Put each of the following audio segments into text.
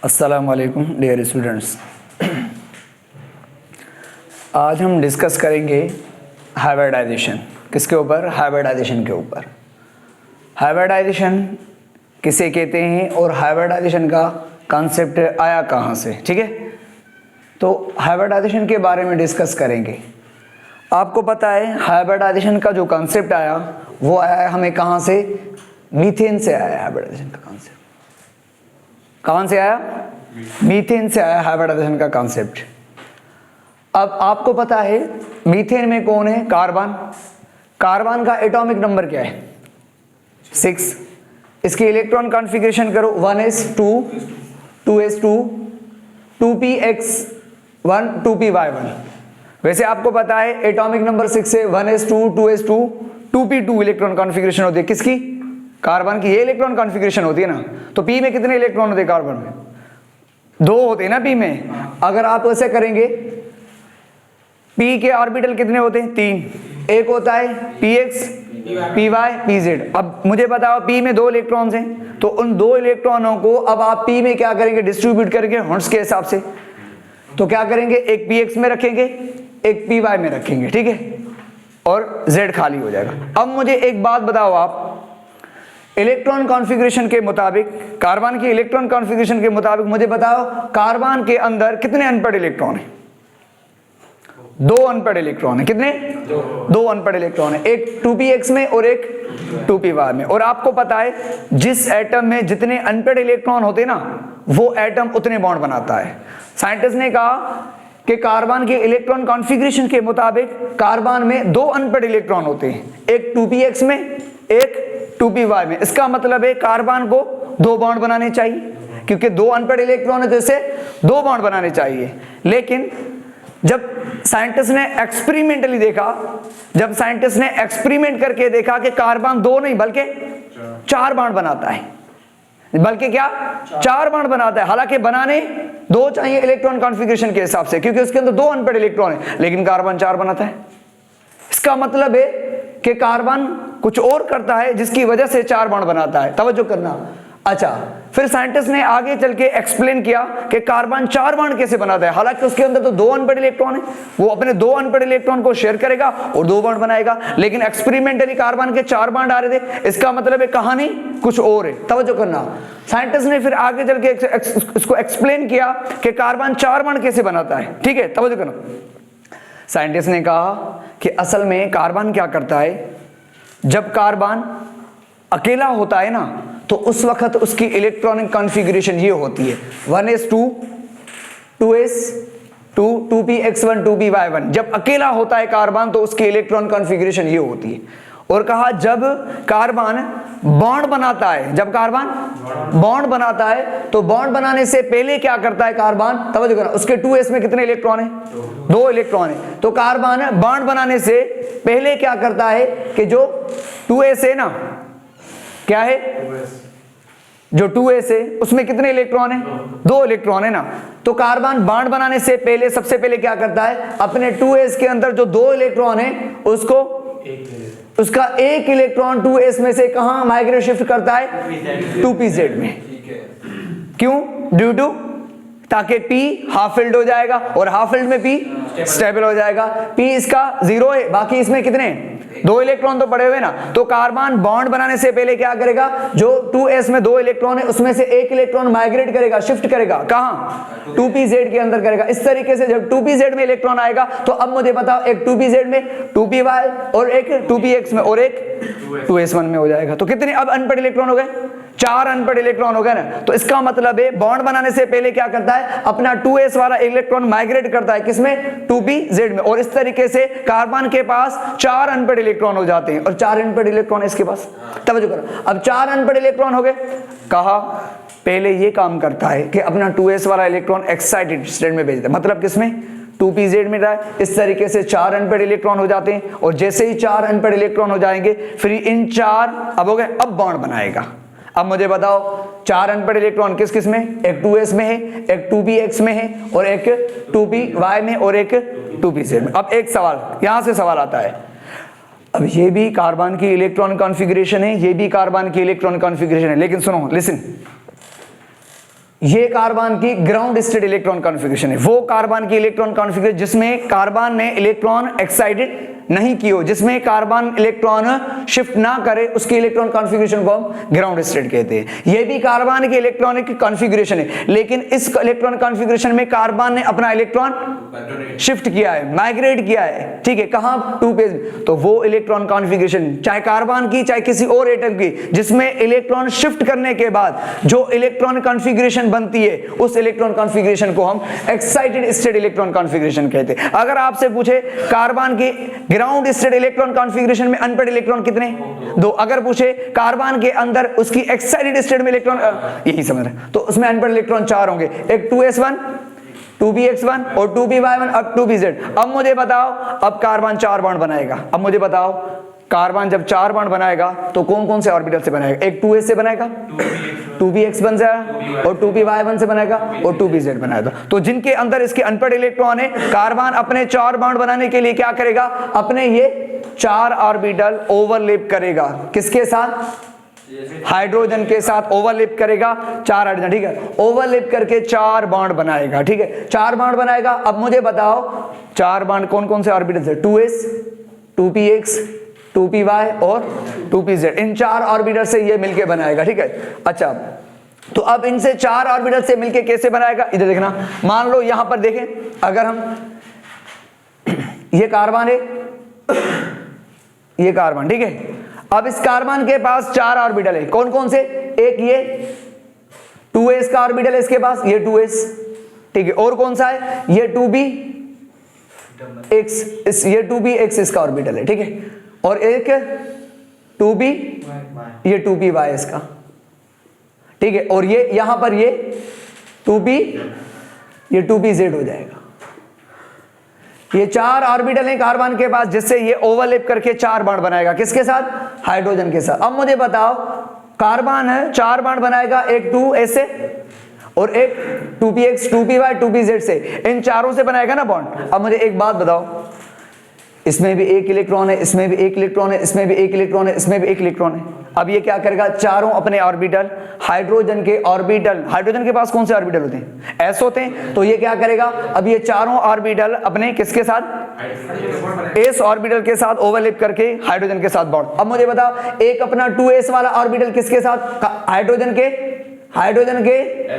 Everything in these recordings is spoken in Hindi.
अस्सलाम वालेकुम डियर स्टूडेंट्स। आज हम डिस्कस करेंगे हाइब्रिडाइजेशन। किसके ऊपर? हाइब्रिडाइजेशन के ऊपर। हाइब्रिडाइजेशन किसे कहते हैं और हाइब्रिडाइजेशन का कॉन्सेप्ट आया कहाँ से, ठीक है। तो हाइब्रिडाइजेशन के बारे में डिस्कस करेंगे। आपको पता है हाइब्रिडाइजेशन का जो कॉन्सेप्ट आया वो आया है हमें कहाँ से? मीथेन से आया है हाइब्रिडाइजेशन का कॉन्सेप्ट। कहाँ से आया? मीथेन से आया हाइब्रिडाइजेशन का कॉन्सेप्ट। अब आपको पता है मीथेन में कौन है? कार्बन। कार्बन का एटॉमिक नंबर क्या है? 6। इसकी इलेक्ट्रॉन कॉन्फ़िगरेशन करो 1s2 2s2 2px1 2py1। वैसे आपको पता है एटॉमिक नंबर 6 है, 1s2 2s2 2p2 electron configuration होती है। किसकी? कार्बन की। ये इलेक्ट्रॉन कॉन्फ़िगरेशन होती है ना। तो p में कितने इलेक्ट्रॉन होते हैं? कार्बन में 2 होते हैं ना p में। अगर आप ऐसे करेंगे p के ऑर्बिटल कितने होते हैं? 3। एक होता है px py pz। अब मुझे बताओ p में 2 इलेक्ट्रॉन्स हैं, तो उन 2 इलेक्ट्रॉनों को अब आप p में क्या करेंगे? डिस्ट्रीब्यूट करेंगे हॉर्स के हिसाब से। तो क्या करेंगे? एक px में रखेंगे, एक py में रखेंगे, ठीक है, और z खाली हो जाएगा। अब मुझे एक बात बताओ, आप इलेक्ट्रॉन कॉन्फ़िगरेशन के मुताबिक, कार्बन की इलेक्ट्रॉन कॉन्फ़िगरेशन के मुताबिक मुझे बताओ कार्बन के अंदर कितने अनपढ़ इलेक्ट्रॉन हैं? 2 अनपढ़ इलेक्ट्रॉन है। कितने? 2 अनपढ़ इलेक्ट्रॉन है, एक 2px में और एक 2py में। और आपको पता है जिस एटम में जितने अनपढ़ इलेक्ट्रॉन होते हैं ना, वो एटम उतने बॉन्ड बनाता है। साइंटिस्ट ने कहा कि कार्बन के इलेक्ट्रॉन कॉन्फ़िगरेशन के मुताबिक कार्बन में 2 अनपढ़ इलेक्ट्रॉन होते हैं, एक 2px में, एक 2py में। इसका मतलब है कार्बन को 2 बॉन्ड बनाने चाहिए, क्योंकि 2 अनपढ़ इलेक्ट्रॉन है तो इसे 2 बॉन्ड बनाने चाहिए। लेकिन जब साइंटिस्ट ने एक्सपेरिमेंटली देखा, जब साइंटिस्ट ने एक्सपेरिमेंट करके देखा कि कार्बन 2 नहीं बल्कि 4 बॉन्ड बनाता है, बल्कि क्या 4 बॉन्ड बनाता है। हालांकि बनाने 2 चाहिए इलेक्ट्रॉन कॉन्फ़िगरेशन के हिसाब से, क्योंकि उसके अंदर 2 अनपढ़ इलेक्ट्रॉन है, लेकिन कार्बन 4 बनाता है। इसका मतलब है कि कार्बन कुछ और करता है जिसकी वजह से 4 बॉन्ड बनाता है। तवज्जो करना। अच्छा, फिर साइंटिस्ट ने आगे चल के एक्सप्लेन किया कि कार्बन 4 बॉन्ड कैसे बनाता है। हालांकि उसके अंदर तो 2 अनपढ़ इलेक्ट्रॉन है, वो अपने 2 अनपढ़ इलेक्ट्रॉन को शेयर करेगा और 2 बॉन्ड बनाएगा, लेकिन एक्सपेरिमेंटली कार्बन के 4 बॉन्ड आ रहे थे। इसका मतलब है कहानी कुछ और है। तवज्जो करना। साइंटिस्ट ने फिर आगे चल के इसको एक्सप्लेन किया कि कार्बन 4 बॉन्ड कैसे बनाता है, ठीक है। तवज्जो करना। साइंटिस्ट ने कहा कि असल में कार्बन क्या करता है, जब कार्बन अकेला होता है ना, तो उस वक्त उसकी इलेक्ट्रॉनिक कॉन्फ़िगरेशन ये होती है 1s2 2s2 2px1 2py1। जब अकेला होता है कार्बन तो उसकी इलेक्ट्रॉन कॉन्फ़िगरेशन ये होती है। और कहा जब कार्बन बॉन्ड बनाता है, जब कार्बन बॉन्ड बनाता है तो बॉन्ड बनाने से पहले क्या करता है कार्बन? तवज्जो करना। उसके 2s में कितने इलेक्ट्रॉन है? 2 इलेक्ट्रॉन है। तो कार्बन बॉन्ड बनाने से पहले क्या करता है कि जो 2s है ना, क्या है? जो 2s है उसमें कितने इलेक्ट्रॉन है? 2 इलेक्ट्रॉन है ना। तो कार्बन बॉन्ड बनाने से पहले सबसे पहले क्या करता है? अपने 2s के अंदर जो 2 इलेक्ट्रॉन है उसको उसका एक इलेक्ट्रॉन 2s में से कहां माइग्रेट शिफ्ट करता है? 2pz में। क्यों? ड्यू टू, ताकि p हाफ फिल्ड हो जाएगा और हाफ फिल्ड में p स्टेबल हो जाएगा। p इसका 0 है, बाकी इसमें कितने? 2 इलेक्ट्रॉन तो पड़े हुए ना। तो कार्बन बॉन्ड बनाने से पहले क्या करेगा? जो 2s में 2 इलेक्ट्रॉन है उसमें से एक इलेक्ट्रॉन माइग्रेट करेगा, शिफ्ट करेगा कहां? 2pz के अंदर करेगा। इस तरीके से जब 2pz में इलेक्ट्रॉन आएगा तो अब मुझे बताओ एक 2pz में, 2py और एक 2px में और एक 2s1 में हो जाएगा। तो कितने अब अनपढ़ इलेक्ट्रॉन हो गए? 4 अनपढ़ इलेक्ट्रॉन हो गए ना। तो इसका मतलब है बॉन्ड बनाने से पहले क्या करता है? अपना 2s वाला इलेक्ट्रॉन माइग्रेट करता है किसमें? 2pz में। और इस तरीके से कार्बन के पास 4 अनपढ़ इलेक्ट्रॉन हो जाते हैं और 4 अनपढ़ इलेक्ट्रॉन है इसके पास। तवज्जो करो। अब 4 अनपढ़ इलेक्ट्रॉन हो गए। कहा पहले ये काम करता है कि अपना 2s वाला इलेक्ट्रॉन एक्साइटेड स्टेट में भेजता है, मतलब किसमें? 2pz में रहा है। इस तरीके से 4 अनपढ़ इलेक्ट्रॉन हो जाते हैं और जैसे ही 4 अनपढ़ इलेक्ट्रॉन हो जाएंगे फिर इन 4 अब हो गए, अब बॉन्ड बनाएगा। अब मुझे बताओ 4 अनपढ़ इलेक्ट्रॉन किस किस में? एक 2s में है, एक 2px में है और एक 2py में और एक 2pz में। अब एक सवाल यहां से सवाल आता है, अब ये भी कार्बन की इलेक्ट्रॉन कॉन्फ़िगरेशन है, ये भी कार्बन की इलेक्ट्रॉन कॉन्फ़िगरेशन है, लेकिन सुनो, लिसन, ये कार्बन की ग्राउंड स्टेट इलेक्ट्रॉन कॉन्फ़िगरेशन है, वो कार्बन की इलेक्ट्रॉन कॉन्फ़िगरेशन जिसमें कार्बन ने इलेक्ट्रॉन एक्साइटेड नहीं की हो, जिसमें कार्बन इलेक्ट्रॉन शिफ्ट ना करे, उसकी इलेक्ट्रॉन कॉन्फ़िगरेशन को हम ग्राउंड स्टेट कहते हैं। ये भी कार्बन के इलेक्ट्रॉनिक कॉन्फ़िगरेशन है, लेकिन इस इलेक्ट्रॉन कॉन्फ़िगरेशन में कार्बन ने अपना इलेक्ट्रॉन शिफ्ट किया है, माइग्रेट किया है, ठीक है, कहां, 2 पेज। तो वो इलेक्ट्रॉन कॉन्फ़िगरेशन चाहे कार्बन की चाहे किसी और एटम की, जिसमें इलेक्ट्रॉन शिफ्ट करने के बाद जो इलेक्ट्रॉन कॉन्फ़िगरेशन बनती है, उस इलेक्ट्रॉन कॉन्फ़िगरेशन को हम एक्साइटेड स्टेट इलेक्ट्रॉन कॉन्फ़िगरेशन कहते हैं। अगर आपसे पूछे कार्बन की ग्राउंड स्टेट इलेक्ट्रॉन कॉन्फ़िगरेशन में अनपेड इलेक्ट्रॉन कितने, 2। अगर पूछे कार्बन के अंदर उसकी एक्साइटेड स्टेट में इलेक्ट्रॉन, यही समझ रहे, तो उसमें अनपेड इलेक्ट्रॉन 4 होंगे, एक 2s1, 2px1 और 2py1 अब 2pz। अब मुझे बताओ, अब कार्बन 4 बॉन्ड बनाएगा, अब मुझे बताओ कार्बन जब 4 बॉन्ड बनाएगा तो कौन कौन से ऑर्बिटल से बनाएगा, एक 2s से बनाएगा, 2px1 से और 2py1 से बनाएगा और 2pz बनाएगा। तो जिनके अंदर इसके अनपेड इलेक्ट्रॉन है, कार्बन अपने 4 बॉन्ड बनाने के लिए क्या करेगा, अपने ये 4 ऑर्बिटल ओवरलैप करेगा, किसके साथ, हाइड्रोजन के साथ ओवरलैप करेगा, 4 हाइड्रोजन, ठीक है, ओवरलैप करके 4 बॉन्ड बनाएगा, ठीक है, 4 बॉन्ड बनाएगा। अब मुझे बताओ 4 बॉन्ड कौन कौन से ऑर्बिटल से, 2s, 2px, 2py और 2pz, इन 4 ऑर्बिटल से ये मिलके बनाएगा, ठीक है। अच्छा, तो अब इनसे 4 ऑर्बिटल से मिलके कैसे बनाएगा, इधर देखना, मान लो यहां पर देखें, अगर हम ये कार्बन है, ये कार्बन, ठीक है, अब इस कार्बन के पास 4 ऑर्बिटल है, कौन कौन से, एक ये 2s का ऑर्बिटल है इसके पास, ये 2s, ठीक है, और कौन सा है, ये 2bx, ये 2bx इसका ऑर्बिटल है, ठीक है, और एक 2b, ये 2py इसका, ठीक है, और ये यहां पर ये 2p, ये 2pz हो जाएगा। ये 4 ऑर्बिटल हैं कार्बन के पास, जिससे ये ओवरलैप करके 4 बॉन्ड बनाएगा, किसके साथ, हाइड्रोजन के साथ। अब मुझे बताओ कार्बन है 4 बॉन्ड बनाएगा, एक 2s से और एक 2px, 2py, 2pz से, इन चारों से बनाएगा ना बॉन्ड। अब मुझे एक बात बताओ, इसमें भी एक इलेक्ट्रॉन है, इसमें भी एक इलेक्ट्रॉन है, इसमें भी एक इलेक्ट्रॉन है, इसमें भी एक इलेक्ट्रॉन है। अब ये क्या करेगा, चारों अपने ऑर्बिटल, हाइड्रोजन के ऑर्बिटल, हाइड्रोजन के पास कौन से ऑर्बिटल होते हैं, s होते हैं, तो ये क्या करेगा, अब ये चारों ऑर्बिटल अपने किसके साथ, s ऑर्बिटल के साथ ओवरलैप करके हाइड्रोजन के साथ बॉन्ड। अब मुझे बताओ एक अपना 2s वाला ऑर्बिटल किसके साथ, हाइड्रोजन के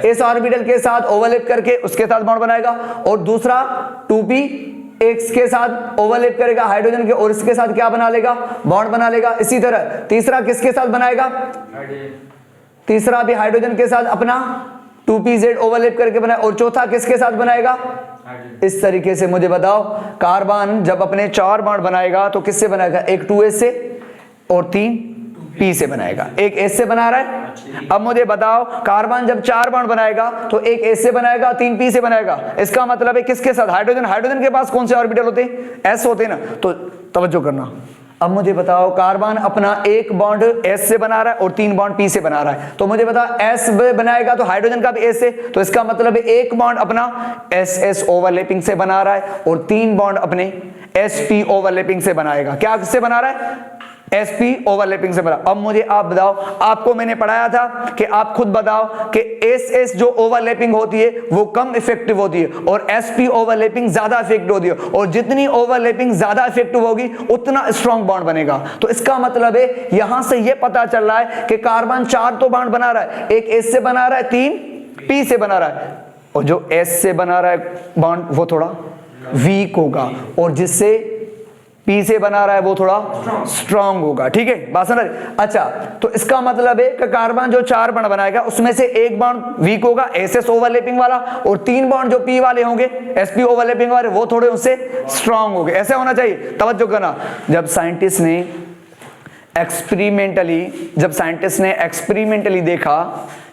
s ऑर्बिटल के साथ ओवरलैप करके उसके साथ बॉन्ड बनाएगा, और दूसरा 2px के साथ ओवरलैप करेगा हाइड्रोजन के और इसके साथ क्या बना लेगा, बॉन्ड बना लेगा। इसी तरह तीसरा किसके साथ बनाएगा, तीसरा भी हाइड्रोजन के साथ अपना 2pz ओवरलैप करके बनाए, और चौथा किसके साथ बनाएगा। इस तरीके से मुझे बताओ कार्बन जब अपने 4 बॉन्ड बनाएगा तो किससे बनाएगा, एक 2s से और 3 p से बनाएगा, एक s से बना रहा है। अब मुझे बताओ कार्बन जब 4 बॉन्ड बनाएगा तो एक s से बनाएगा, 3 p से बनाएगा। इसका मतलब है किसके साथ, हाइड्रोजन, हाइड्रोजन के पास कौन से ऑर्बिटल होते हैं, s होते हैं ना, तो तवज्जो करना। अब मुझे बताओ कार्बन अपना एक बॉन्ड s से बना रहा है और 3 बॉन्ड p से बना रहा है, तो मुझे बताओ s बनाएगा तो हाइड्रोजन का भी s से, तो इसका मतलब है एक बॉन्ड अपना ss ओवरलैपिंग से बना रहा है और 3 बॉन्ड अपने sp ओवरलैपिंग से बनाएगा। क्या किससे बना रहा है, sp ओवरलैपिंग से बना। अब मुझे आप बताओ, आपको मैंने पढ़ाया था कि आप खुद बताओ कि ss जो ओवरलैपिंग होती है वो कम इफेक्टिव होती है और sp ओवरलैपिंग ज्यादा इफेक्टिव होती है, और जितनी ओवरलैपिंग ज्यादा इफेक्टिव होगी उतना स्ट्रॉन्ग बॉन्ड बनेगा। तो इसका मतलब है यहां से ये पता चल रहा है कि कार्बन 4 तो बॉन्ड बना रहा है, एक s से बना रहा है, 3 p से बना रहा है, और जो s से बना रहा है बॉन्ड वो थोड़ा वीक होगा, और जिससे P से बना रहा है वो थोड़ा स्ट्रांग होगा। ठीक है, बात समझ। अच्छा, तो इसका मतलब है कि कार्बन जो 4 बॉन्ड बनाएगा उसमें से एक बॉन्ड वीक होगा SS ओवरलैपिंग वाला, और 3 बॉन्ड जो P वाले होंगे SP ओवरलैपिंग वाले वो थोड़े उससे स्ट्रांग होंगे। ऐसे होना चाहिए, तवज्जो करना। जब साइंटिस्ट ने एक्सपेरिमेंटली देखा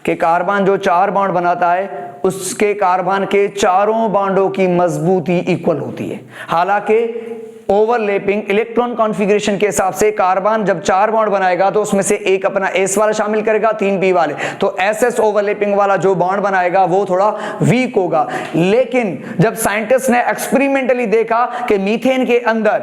कि कार्बन जो 4 बॉन्ड बनाता है उसके कार्बन के चारों बॉन्डों की मजबूती इक्वल होती है। हालांकि ओवरलैपिंग इलेक्ट्रॉन कॉन्फ़िगरेशन के हिसाब से कार्बन जब 4 बॉन्ड बनाएगा तो उसमें से एक अपना S वाला शामिल करेगा, 3 P वाले, तो SS ओवरलैपिंग वाला जो बॉन्ड बनाएगा वो थोड़ा वीक होगा। लेकिन जब साइंटिस्ट ने एक्सपेरिमेंटली देखा कि मीथेन के अंदर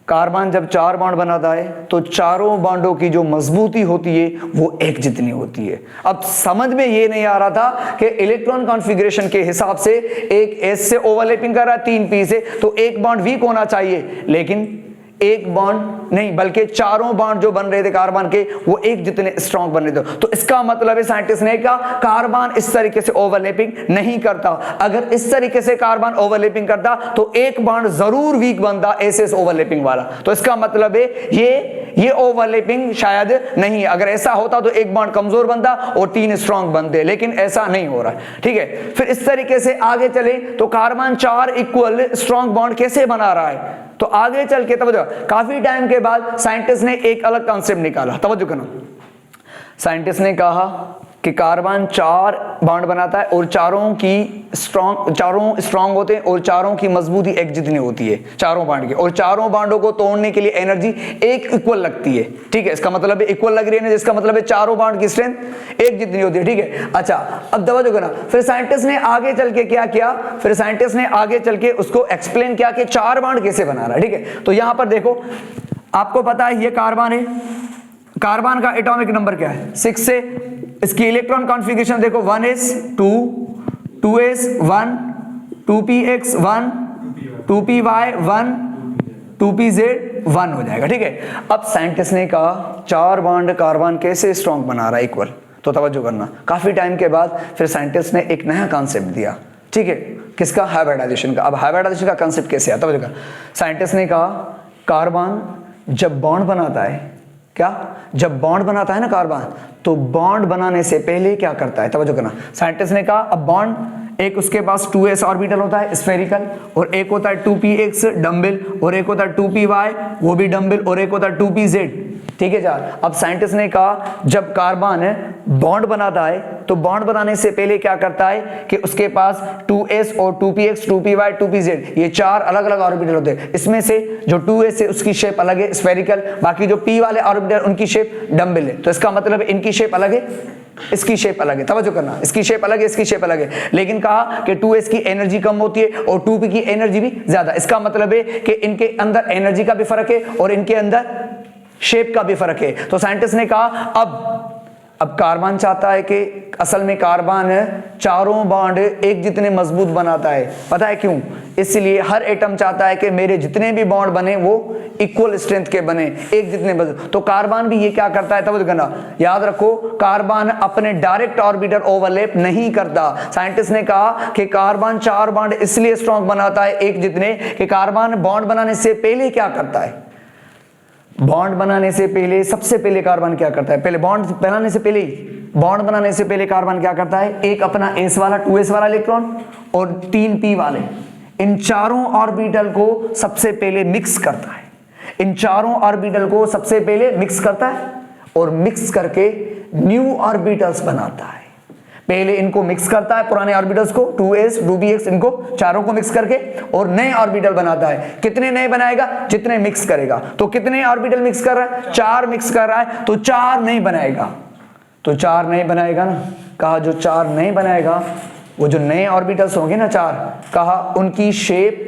कार्बन जब 4 बॉन्ड बनाता है तो चारों बॉन्डों की जो मजबूती होती है वो एक जितनी होती है। अब समझ में ये नहीं आ रहा था कि इलेक्ट्रॉन कॉन्फ़िगरेशन के हिसाब से एक S से ओवरलैपिंग कर रहा है 3 P से, तो एक बॉन्ड वीक होना चाहिए, लेकिन एक बॉन्ड नहीं बल्कि चारों बॉन्ड जो बन रहे थे कार्बन के वो एक जितने स्ट्रॉन्ग बन रहे थे। तो इसका मतलब है साइंटिस्ट ने कहा कार्बन इस तरीके से ओवरलैपिंग नहीं करता। अगर इस तरीके से कार्बन ओवरलैपिंग करता तो एक बॉन्ड जरूर वीक बनता एस ओवरलैपिंग वाला। तो इसका मतलब है ये ओवरलैपिंग शायद नहीं। अगर ऐसा होता तो एक बॉन्ड कमजोर बनता और 3 स्ट्रॉन्ग बनते, लेकिन ऐसा नहीं हो रहा है। ठीक है, फिर इस तरीके से आगे चले तो कार्बन 4 इक्वल स्ट्रॉन्ग बॉन्ड कैसे बना रहा है। तो आगे चल के तवज्जो, काफी टाइम के बाद साइंटिस्ट ने एक अलग कॉन्सेप्ट निकाला। तवज्जो करना, साइंटिस्ट ने कहा कि कार्बन 4 बॉन्ड बनाता है और चारों स्ट्रॉन्ग होते हैं और चारों की मजबूती एक जितनी होती है चारों बॉन्ड की, और चारों बॉन्डों को तोड़ने के लिए एनर्जी एक इक्वल लगती है। ठीक है, इसका मतलब है इक्वल लग रही है, जिसका मतलब है चारों बॉन्ड की स्ट्रेंथ एक जितनी होती है। ठीक है, अच्छा अब तवज्जो करना, फिर साइंटिस्ट ने आगे चल के क्या किया, फिर साइंटिस्ट ने आगे चल के उसको एक्सप्लेन किया कि 4 बॉन्ड कैसे बना रहा है। ठीक है, तो यहां पर देखो आपको पता है ये कार्बन है, कार्बन का एटॉमिक नंबर क्या है 6 से, इसकी इलेक्ट्रॉन कॉन्फ़िगरेशन देखो 1s 2 2s 1 2px 1 2py 1 2pz 1 हो जाएगा। ठीक है, अब साइंटिस्ट ने कहा 4 बॉन्ड कार्बन कैसे स्ट्रॉन्ग बना रहा है इक्वल। तो तवज्जो करना, काफी टाइम के बाद फिर साइंटिस्ट ने एक नया कॉन्सेप्ट दिया। ठीक है, किसका, हाइब्रिडाइजेशन का। अब हाइब्रिडाइजेशन का कॉन्सेप्ट कैसे आता है, साइंटिस्ट ने कहा कार्बन जब बॉन्ड बनाता है, क्या जब बॉन्ड बनाता है ना कार्बन, तो बॉन्ड बनाने से पहले क्या करता है, तवज्जो करना। साइंटिस्ट ने कहा अब बॉन्ड एक उसके पास 2s ऑर्बिटल होता है स्फेरिकल, और एक होता है 2px डम्बल, और एक होता है 2py वो भी डम्बल, और एक होता है 2pz। ठीक है यार, अब साइंटिस्ट ने कहा जब कार्बन बॉन्ड बनाता है तो बॉन्ड बनाने से पहले क्या करता है कि उसके पास 2s और 2px 2py 2pz ये 4 अलग अलग ऑर्बिटल होते हैं। इसमें से जो 2s है उसकी शेप अलग है स्फेरिकल, बाकी जो p वाले ऑर्बिटल उनकी शेप डम्बल है। तो इसका मतलब है इनकी शेप अलग है, इसकी शेप अलग है। तवज्जो करना, इसकी शेप अलग है, इसकी शेप अलग है, लेकिन कहा कि 2s की एनर्जी कम होती है और 2p की एनर्जी भी ज्यादा। इसका मतलब है कि इनके अंदर एनर्जी का भी फर्क है और इनके अंदर शेप का भी फर्क है। तो साइंटिस्ट ने कहा अब कार्बन चाहता है कि असल में कार्बन चारों बॉन्ड एक जितने मजबूत बनाता है। पता है क्यों? इसलिए हर एटम चाहता है कि मेरे जितने भी बॉन्ड बने वो इक्वल स्ट्रेंथ के बने, एक जितने मजबूत। तो कार्बन भी ये क्या करता है, तवज्जो करना, याद रखो कार्बन अपने डायरेक्ट ऑर्बिटल ओवरलैप नहीं करता। साइंटिस्ट ने कहा कि कार्बन 4 बॉन्ड इसलिए स्ट्रॉन्ग बनाता है एक जितने कि कार्बन बॉन्ड बनाने से पहले क्या करता है, बॉन्ड बनाने से पहले सबसे पहले कार्बन क्या करता है, पहले बॉन्ड बनाने से पहले बॉन्ड बनाने से पहले कार्बन क्या करता है, एक अपना s वाला 2s वाला इलेक्ट्रॉन और 3p वाले इन चारों ऑर्बिटल को सबसे पहले मिक्स करता है। इन चारों ऑर्बिटल को सबसे पहले मिक्स करता है और मिक्स करके न्यू ऑर्बिटल्स बनाता है। पहले इनको मिक्स करता है पुराने ऑर्बिटल्स को 2s 2px इनको चारों को मिक्स करके और नए ऑर्बिटल बनाता है। कितने नए बनाएगा, जितने मिक्स करेगा। तो कितने ऑर्बिटल मिक्स कर रहा है, 4 मिक्स कर रहा है, तो 4 नहीं बनाएगा। तो 4 नहीं बनाएगा ना, कहा जो 4 नहीं बनाएगा वो जो नए ऑर्बिटल्स होंगे ना 4, कहा उनकी शेप,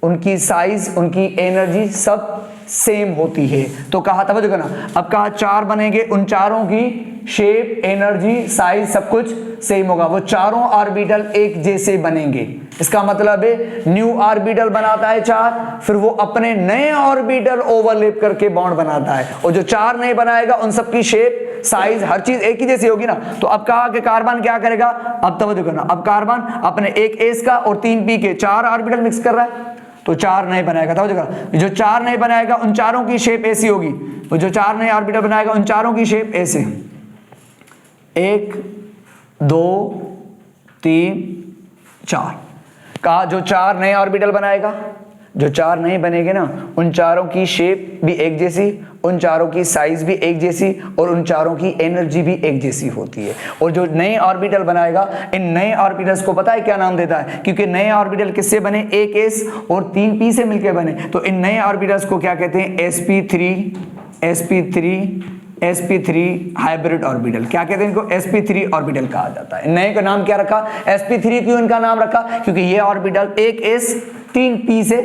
उनकी साइज, उनकी एनर्जी सब सेम होती है। तो कहा तवज्जो करना, अब कहा 4 बनेंगे, उन चारों की शेप, एनर्जी, साइज सब कुछ सेम होगा, वो चारों ऑर्बिटल एक जैसे बनेंगे। इसका मतलब है न्यू ऑर्बिटल बनाता है 4, फिर वो अपने नए ऑर्बिटल ओवरलैप करके बॉन्ड बनाता है, और जो 4 नए बनाएगा उन सबकी शेप, साइज, हर चीज एक ही जैसी होगी ना। तो अब कहा कि कार्बन क्या करेगा, अब तवज्जो करना, अब कार्बन अपने एक s का और 3p के 4 ऑर्बिटल मिक्स कर रहा है, तो 4 नए बनाएगा। तवज्जो करना, जो 4 नए बनाएगा उन चारों की शेप ऐसी होगी, वो जो 4 नए ऑर्बिटल बनाएगा उन चारों की शेप ऐसे 1 2 3 4। कहा जो 4 नए ऑर्बिटल बनाएगा, जो 4 नए बनेंगे ना उन चारों की शेप भी एक जैसी, उन चारों की साइज भी एक जैसी, और उन चारों की एनर्जी भी एक जैसी होती है। और जो नए ऑर्बिटल बनाएगा, इन नए ऑर्बिटल्स को पता है क्या नाम देता है, क्योंकि नए ऑर्बिटल किससे बने, एक s और 3p से मिलकर बने, तो इन नए ऑर्बिटल्स को क्या कहते हैं, sp3 हाइब्रिड ऑर्बिटल। क्या कहते हैं इनको, sp3 ऑर्बिटल कहा जाता है। नए का नाम क्या रखा, sp3 क्यों इनका नाम रखा, क्योंकि ये ऑर्बिटल एक s 3p से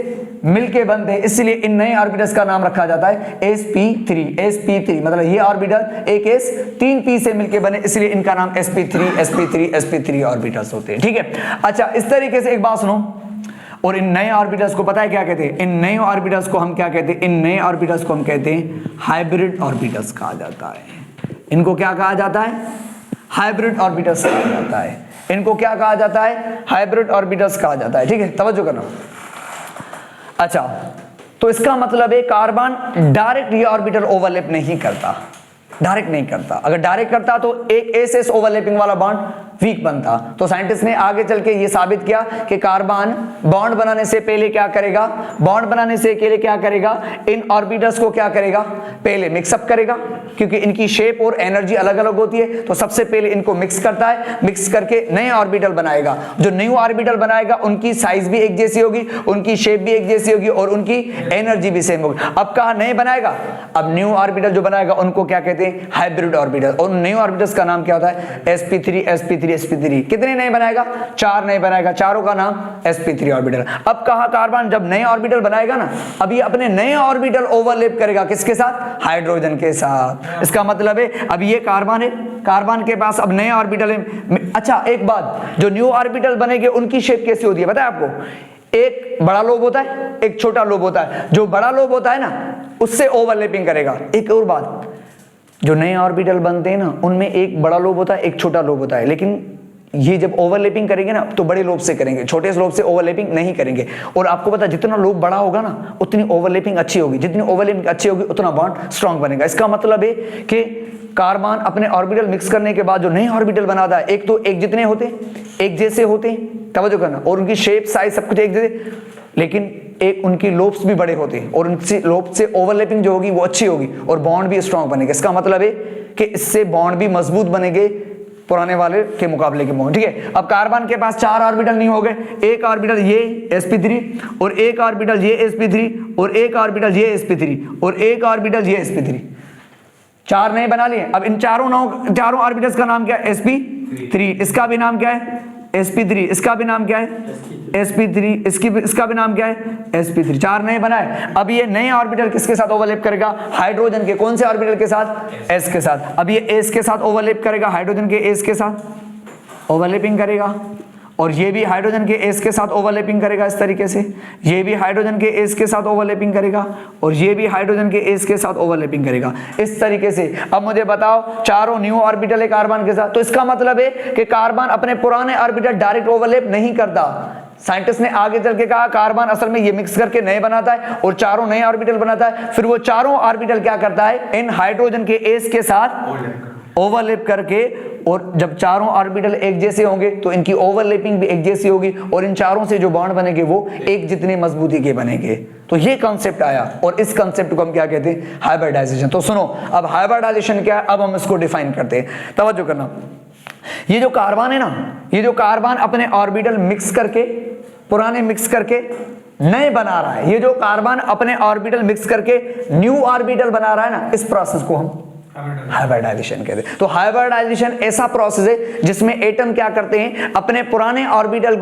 मिलके बनते हैं, इसलिए इन नए ऑर्बिटल्स का नाम रखा जाता है sp3। sp3 मतलब ये ऑर्बिटल एक s 3 p से मिलके बने, इसलिए इनका नाम sp3 ऑर्बिटल्स होते हैं। ठीक है, अच्छा इस तरीके से एक बात सुनो, और इन नए ऑर्बिटल्स को पता है क्या कहते हैं? इन नए ऑर्बिटल्स को हम क्या कहते हैं? इन नए ऑर्बिटल्स को हम कहते हैं हाइब्रिड ऑर्बिटल्स कहा जाता है। इनको क्या कहा जाता है? हाइब्रिड ऑर्बिटल्स कहा जाता है। इनको क्या कहा जाता है? हाइब्रिड ऑर्बिटल्स कहा जाता है। ठीक है, तवज्जो करना। अच्छा, तो इसका मतलब है कार्बन डायरेक्ट ये ऑर्बिटल ओवरलैप नहीं करता, डायरेक्ट नहीं करता। अगर डायरेक्ट करता तो एक एस ओवरलैपिंग वाला बॉन्ड वीक बनता। तो साइंटिस्ट ने आगे चल के ये साबित किया कि कार्बन बॉन्ड बनाने से पहले क्या करेगा? बॉन्ड बनाने से पहले क्या करेगा? इन ऑर्बिटल्स को क्या करेगा? पहले मिक्सअप करेगा, क्योंकि इनकी शेप और एनर्जी अलग अलग होती है। तो सबसे पहले इनको मिक्स करता है, मिक्स करके नए ऑर्बिटल बनाएगा। जो न्यू ऑर्बिटल बनाएगा उनकी साइज भी एक जैसी होगी, उनकी शेप भी एक जैसी होगी और उनकी एनर्जी भी सेम होगी। अब कहा नए बनाएगा, अब न्यू ऑर्बिटल जो बनाएगा उनको क्या कहते हैं? Hybrid orbital. और न्यू ऑर्बिटल्स का नाम क्या होता है? sp3। कितने नए बनाएगा? 4 नए बनाएगा, चारों का नाम sp3 ऑर्बिटल। अब कहा कार्बन जब नए ऑर्बिटल बनाएगा ना, अब ये अपने नए ऑर्बिटल ओवरलैप करेगा किसके साथ? हाइड्रोजन के साथ। इसका मतलब है अब ये कार्बन है, कार्बन के पास अब नए ऑर्बिटल है। अच्छा एक बात, जो न्यू ऑर्बिटल बनेंगे उनकी शेप कैसी होती है पता है आपको? एक बड़ा लोब होता है, एक छोटा लोब होता है। जो बड़ा लोब होता है ना उससे ओवरलैपिंग करेगा। एक और बात, जो नए ऑर्बिटल बनते हैं ना उनमें एक बड़ा लोब होता है, एक छोटा लोब होता है, लेकिन ये जब ओवरलैपिंग करेंगे ना तो बड़े लोब से करेंगे, छोटे लोब से ओवरलैपिंग नहीं करेंगे। और आपको पता है जितना लोब बड़ा होगा ना उतनी ओवरलैपिंग अच्छी होगी, जितनी ओवरलैपिंग अच्छी होगी उतना बॉन्ड स्ट्रांग बनेगा। इसका मतलब है कि कार्बन अपने ऑर्बिटल मिक्स करने के बाद जो नए ऑर्बिटल बनाता है, एक तो एक जितने होते एक जैसे होते हैं, तवज्जो करना, और उनकी शेप साइज सब कुछ एक जैसे, लेकिन एक उनकी लोब्स भी बड़े होते हैं और उनसे लोब से ओवरलैपिंग जो होगी वो अच्छी होगी और बॉन्ड भी स्ट्रांग बनेगा। इसका मतलब है कि इससे बॉन्ड भी मजबूत बनेंगे पुराने वाले के मुकाबले के मुकाबले। ठीक है, अब कार्बन के पास 4 ऑर्बिटल नहीं हो गए, एक ऑर्बिटल ये sp3 और एक ऑर्बिटल ये sp3 और एक ऑर्बिटल ये sp3 और एक ऑर्बिटल ये sp3, 4 नए बना लिए। अब इन चारों ऑर्बिटल्स का नाम क्या है? sp3। इसका भी नाम क्या है? sp3। इसका भी नाम क्या है? sp3। इसका भी नाम क्या है? sp3। 4 नए बनाए। अब ये नए ऑर्बिटल किसके साथ ओवरलैप करेगा? हाइड्रोजन के कौन से ऑर्बिटल के साथ? s के साथ। अब ये s के साथ ओवरलैप करेगा, हाइड्रोजन के s के साथ ओवरलैपिंग करेगा, और ये भी हाइड्रोजन के s के साथ ओवरलैपिंग करेगा इस तरीके से। ये भी हाइड्रोजन के s के साथ ओवरलैपिंग करेगा और ये भी हाइड्रोजन के s के साथ ओवरलैपिंग करेगा इस तरीके से। अब मुझे बताओ, चारों न्यू ऑर्बिटल है कार्बन के साथ, तो इसका मतलब है कि कार्बन अपने पुराने ऑर्बिटल डायरेक्ट ओवरलैप नहीं करता। साइंटिस्ट ने आगे चल के कहा कार्बन असल में ये मिक्स करके नए बनाता है और चारों नए ऑर्बिटल बनाता है, फिर वो चारों ऑर्बिटल क्या करता है? इन हाइड्रोजन के s के साथ ओवरलैप करके, और जब चारों ऑर्बिटल एक जैसे होंगे तो इनकी ओवरलैपिंग भी एक जैसी होगी और इन चारों से जो बॉन्ड बनेंगे वो एक जितने मजबूती के बनेंगे। तो ये कॉन्सेप्ट आया और इस कॉन्सेप्ट को हम क्या कहते हैं? हाइब्रिडाइजेशन। तो सुनो, अब हाइब्रिडाइजेशन क्या है, अब हम इसको डिफाइन करते हैं। तवज्जो करना, ये जो कार्बन है ना, ये जो कार्बन अपने ऑर्बिटल मिक्स करके, पुराने मिक्स करके नए बना रहा है, ये जो कार्बन अपने ऑर्बिटल मिक्स करके न्यू ऑर्बिटल बना रहा है ना, इस प्रोसेस को हम हाइब्रिडाइजेशन कहते हैं। तो हाइब्रिडाइजेशन ऐसा प्रोसेस है जिसमें एटम क्या करते हैं? अपने पुराने ऑर्बिटल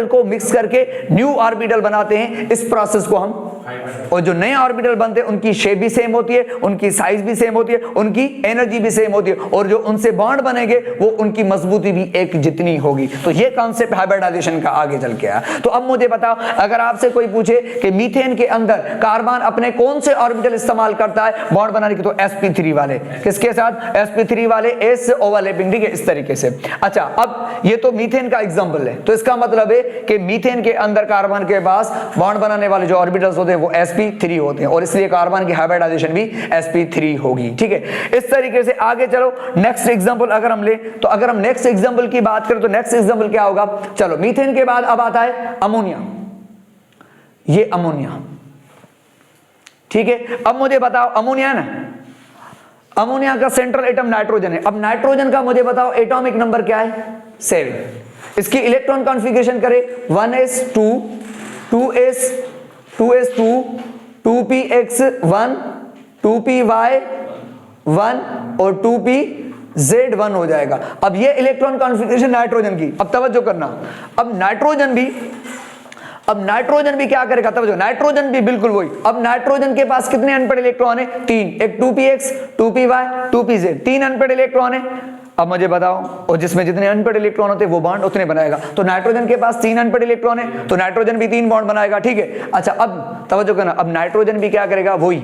को मिक्स करके न्यू ऑर्बिटल बनाते हैं। इस प्रोसेस को हम, और जो नए ऑर्बिटल बनते हैं उनकी शेप भी सेम होती है, उनकी साइज भी सेम होती है, उनकी एनर्जी भी सेम होती है, और जो उनसे बॉन्ड बनेंगे वो उनकी मजबूती भी एक जितनी होगी। तो ये कॉन्सेप्ट हाइब्रिडाइजेशन का आगे चल के आया। तो अब मुझे बताओ, अगर आपसे कोई पूछे कि मीथेन के अंदर कार्बन अपने कौन से ऑर्बिटल इस्तेमाल करता है बॉन्ड बनाने के, तो sp3 वाले। किसके साथ? sp3 वाले, s ओवरलैपिंग। ठीक है, इस तरीके से। अच्छा, अब ये तो मीथेन का एग्जांपल है, तो इसका मतलब है कि मीथेन के अंदर कार्बन के पास बॉन्ड बनाने वाले जो ऑर्बिटल्स होते हैं वो sp3 होते हैं, और इसलिए कार्बन की हाइब्रिडाइजेशन भी sp3 होगी। ठीक है, इस तरीके से आगे चलो। नेक्स्ट एग्जांपल अगर हम ले, तो अगर हम नेक्स्ट एग्जांपल की बात करें तो नेक्स्ट एग्जांपल क्या होगा? चलो, मीथेन के बाद अब आता है अमोनिया। ये अमोनिया, ठीक है। अब मुझे बताओ, अमोनिया है ना, अमोनिया का सेंट्रल एटम नाइट्रोजन है। अब नाइट्रोजन का मुझे बताओ एटॉमिक नंबर क्या है? 7। इसकी इलेक्ट्रॉन कॉन्फ़िगरेशन करें 1s2 2s 2s2 2px1 2py1 और 2pz1 हो जाएगा। अब ये इलेक्ट्रॉन कॉन्फ़िगरेशन नाइट्रोजन की। अब तवज्जो करना, अब नाइट्रोजन भी अब नाइट्रोजन भी क्या करेगा, तब जो नाइट्रोजन भी बिल्कुल वही। अब नाइट्रोजन के पास कितने अनपेड इलेक्ट्रॉन है, 3, एक 2px 2py 2pz, 3 unpaired electron है। अब मुझे बताओ, और जिसमें जितने अनपेड इलेक्ट्रॉन होते हैं वो बॉन्ड उतने बनाएगा। तो नाइट्रोजन के पास 3 अनपेड इलेक्ट्रॉन है तो नाइट्रोजन भी 3 बॉन्ड बनाएगा, ठीक है। अच्छा अब तवज्जो करना, अब नाइट्रोजन भी क्या करेगा, वही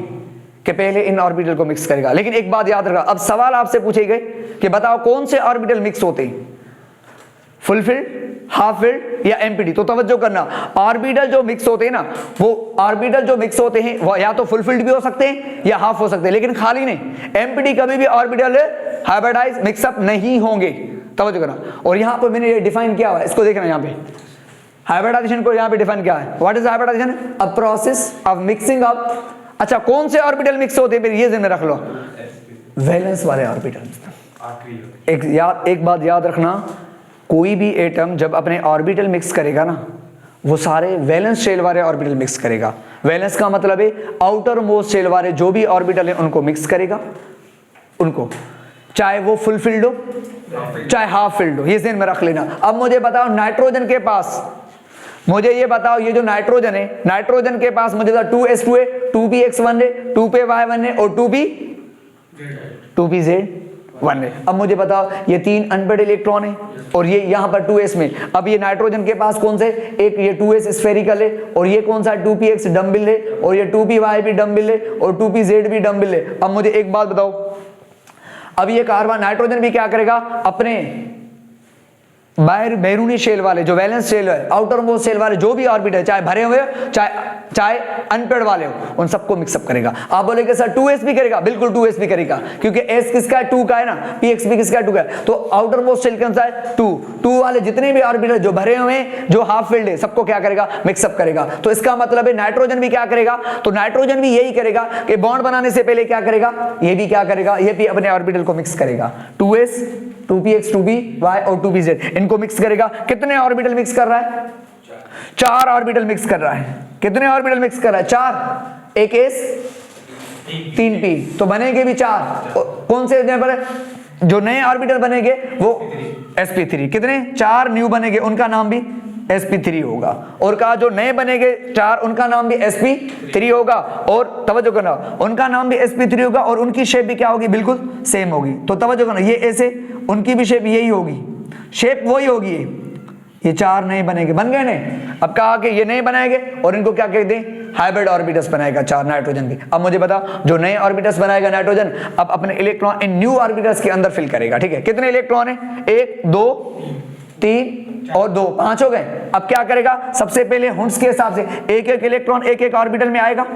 कि पहले इन ऑर्बिटल को मिक्स करेगा। लेकिन एक बात याद रखा, अब सवाल आपसे पूछे गए कि बताओ कौन से ऑर्बिटल मिक्स होते हैं, फुलफिल्ड, हाफ फिल्ड या एम्प्टी। तो तवज्जो करना, ऑर्बिटल जो मिक्स होते हैं ना, वो ऑर्बिटल जो मिक्स होते हैं वो या तो फुलफिल्ड भी हो सकते हैं या हाफ हो सकते हैं, लेकिन खाली नहीं। एम्प्टी कभी भी ऑर्बिटल हाइब्रिडाइज मिक्सअप नहीं होंगे, तवज्जो करना। और यहां पर मैंने ये डिफाइन किया हुआ है, इसको देखना यहां पे हाइब्रिडाइजेशन को यहां पे डिफाइन किया है। What is hybridization, a process of mixing up. अच्छा कौन से ऑर्बिटल मिक्स होते हैं, फिर ये ध्यान में रख लो, वैलेंस वाले ऑर्बिटल। एक बात याद रखना, कोई भी एटम जब अपने ऑर्बिटल मिक्स करेगा ना, वो सारे वैलेंस शेल वाले ऑर्बिटल मिक्स करेगा। वैलेंस का मतलब है आउटर मोस्ट शेल वाले जो भी ऑर्बिटल है उनको मिक्स करेगा, उनको, चाहे वो फुल फिल्ड हो चाहे हाफ फिल्ड हो, ये ध्यान में रख लेना। अब मुझे बताओ नाइट्रोजन के पास, मुझे ये बताओ ये जो नाइट्रोजन है, नाइट्रोजन के पास मुझे 2s2 है, 2px1 है, 2py1 है और 2pz1 है। अब मुझे बताओ ये 3 अनपेड इलेक्ट्रॉन है और ये यहाँ पर 2s में। अब ये नाइट्रोजन के पास कौन से, एक ये 2s स्फेरिकल है और ये कौन सा 2px डम्बिल है और ये 2py भी डम्बिल है और 2pz भी डम्बिल है। अब मुझे एक बात बताओ, अब ये कार्बन नाइट्रोजन भी क्या करेगा, अपने बाहर बैरूनी शेल वाले जो वैलेंस शेल है, आउटर मोस्ट शेल वाले जो भी ऑर्बिटल चाहे भरे हुए चाहे अनपेड वाले हो, उन सबको मिक्सअप करेगा। आप बोलेंगे सर 2s भी करेगा, बिल्कुल 2s भी करेगा, क्योंकि s किसका है, 2 का है ना, px भी किसका है, 2 का है। तो आउटर मोस्ट शेल कौन सा है, 2 वाले जितने भी ऑर्बिटल जो भरे हुए हैं, जो हाफ फिल्ड है, सबको क्या करेगा, मिक्सअप करेगा। तो इसका मतलब है नाइट्रोजन भी क्या करेगा, तो नाइट्रोजन भी यही करेगा कि बॉन्ड बनाने से पहले क्या करेगा, ये भी क्या करेगा, ये भी अपने ऑर्बिटल को मिक्स करेगा। 2s 2px 2py और 2pz इनको मिक्स करेगा। कितने ऑर्बिटल मिक्स कर रहा है, 4 ऑर्बिटल मिक्स कर रहा है। कितने ऑर्बिटल मिक्स कर रहा है, 4, एक s 3p, तो बनेंगे भी 4। कौन से पर है? जो नए ऑर्बिटल बनेंगे वो sp3, कितने 4 न्यू बनेंगे, उनका नाम भी sp3 होगा। और कहा जो नए बनेंगे 4 उनका नाम भी sp3 होगा। और तवज्जो करना, उनका नाम भी sp3 होगा और उनकी शेप भी क्या होगी, बिल्कुल सेम होगी। तो तवज्जो करना, ये ऐसे उनकी भी शेप यही होगी, शेप वही होगी। ये 4 नए बनेंगे, बन गए नहीं। अब कहा कि ये नए बनाएंगे और इनको क्या कहते हैं, हाइब्रिड ऑर्बिटल्स बनाएगा 4 नाइट्रोजन भी। अब मुझे बता, जो नए ऑर्बिटल्स बनाएगा नाइट्रोजन, अब अपने इलेक्ट्रॉन इन न्यू ऑर्बिटल्स के अंदर फिल करेगा, ठीक है। कितने इलेक्ट्रॉन है, 1 2 3 और 2, 5 हो गए। अब क्या करेगा, सबसे पहले हुंड्स के हिसाब से एक एक इलेक्ट्रॉन एक एक ऑर्बिटल में आएगा,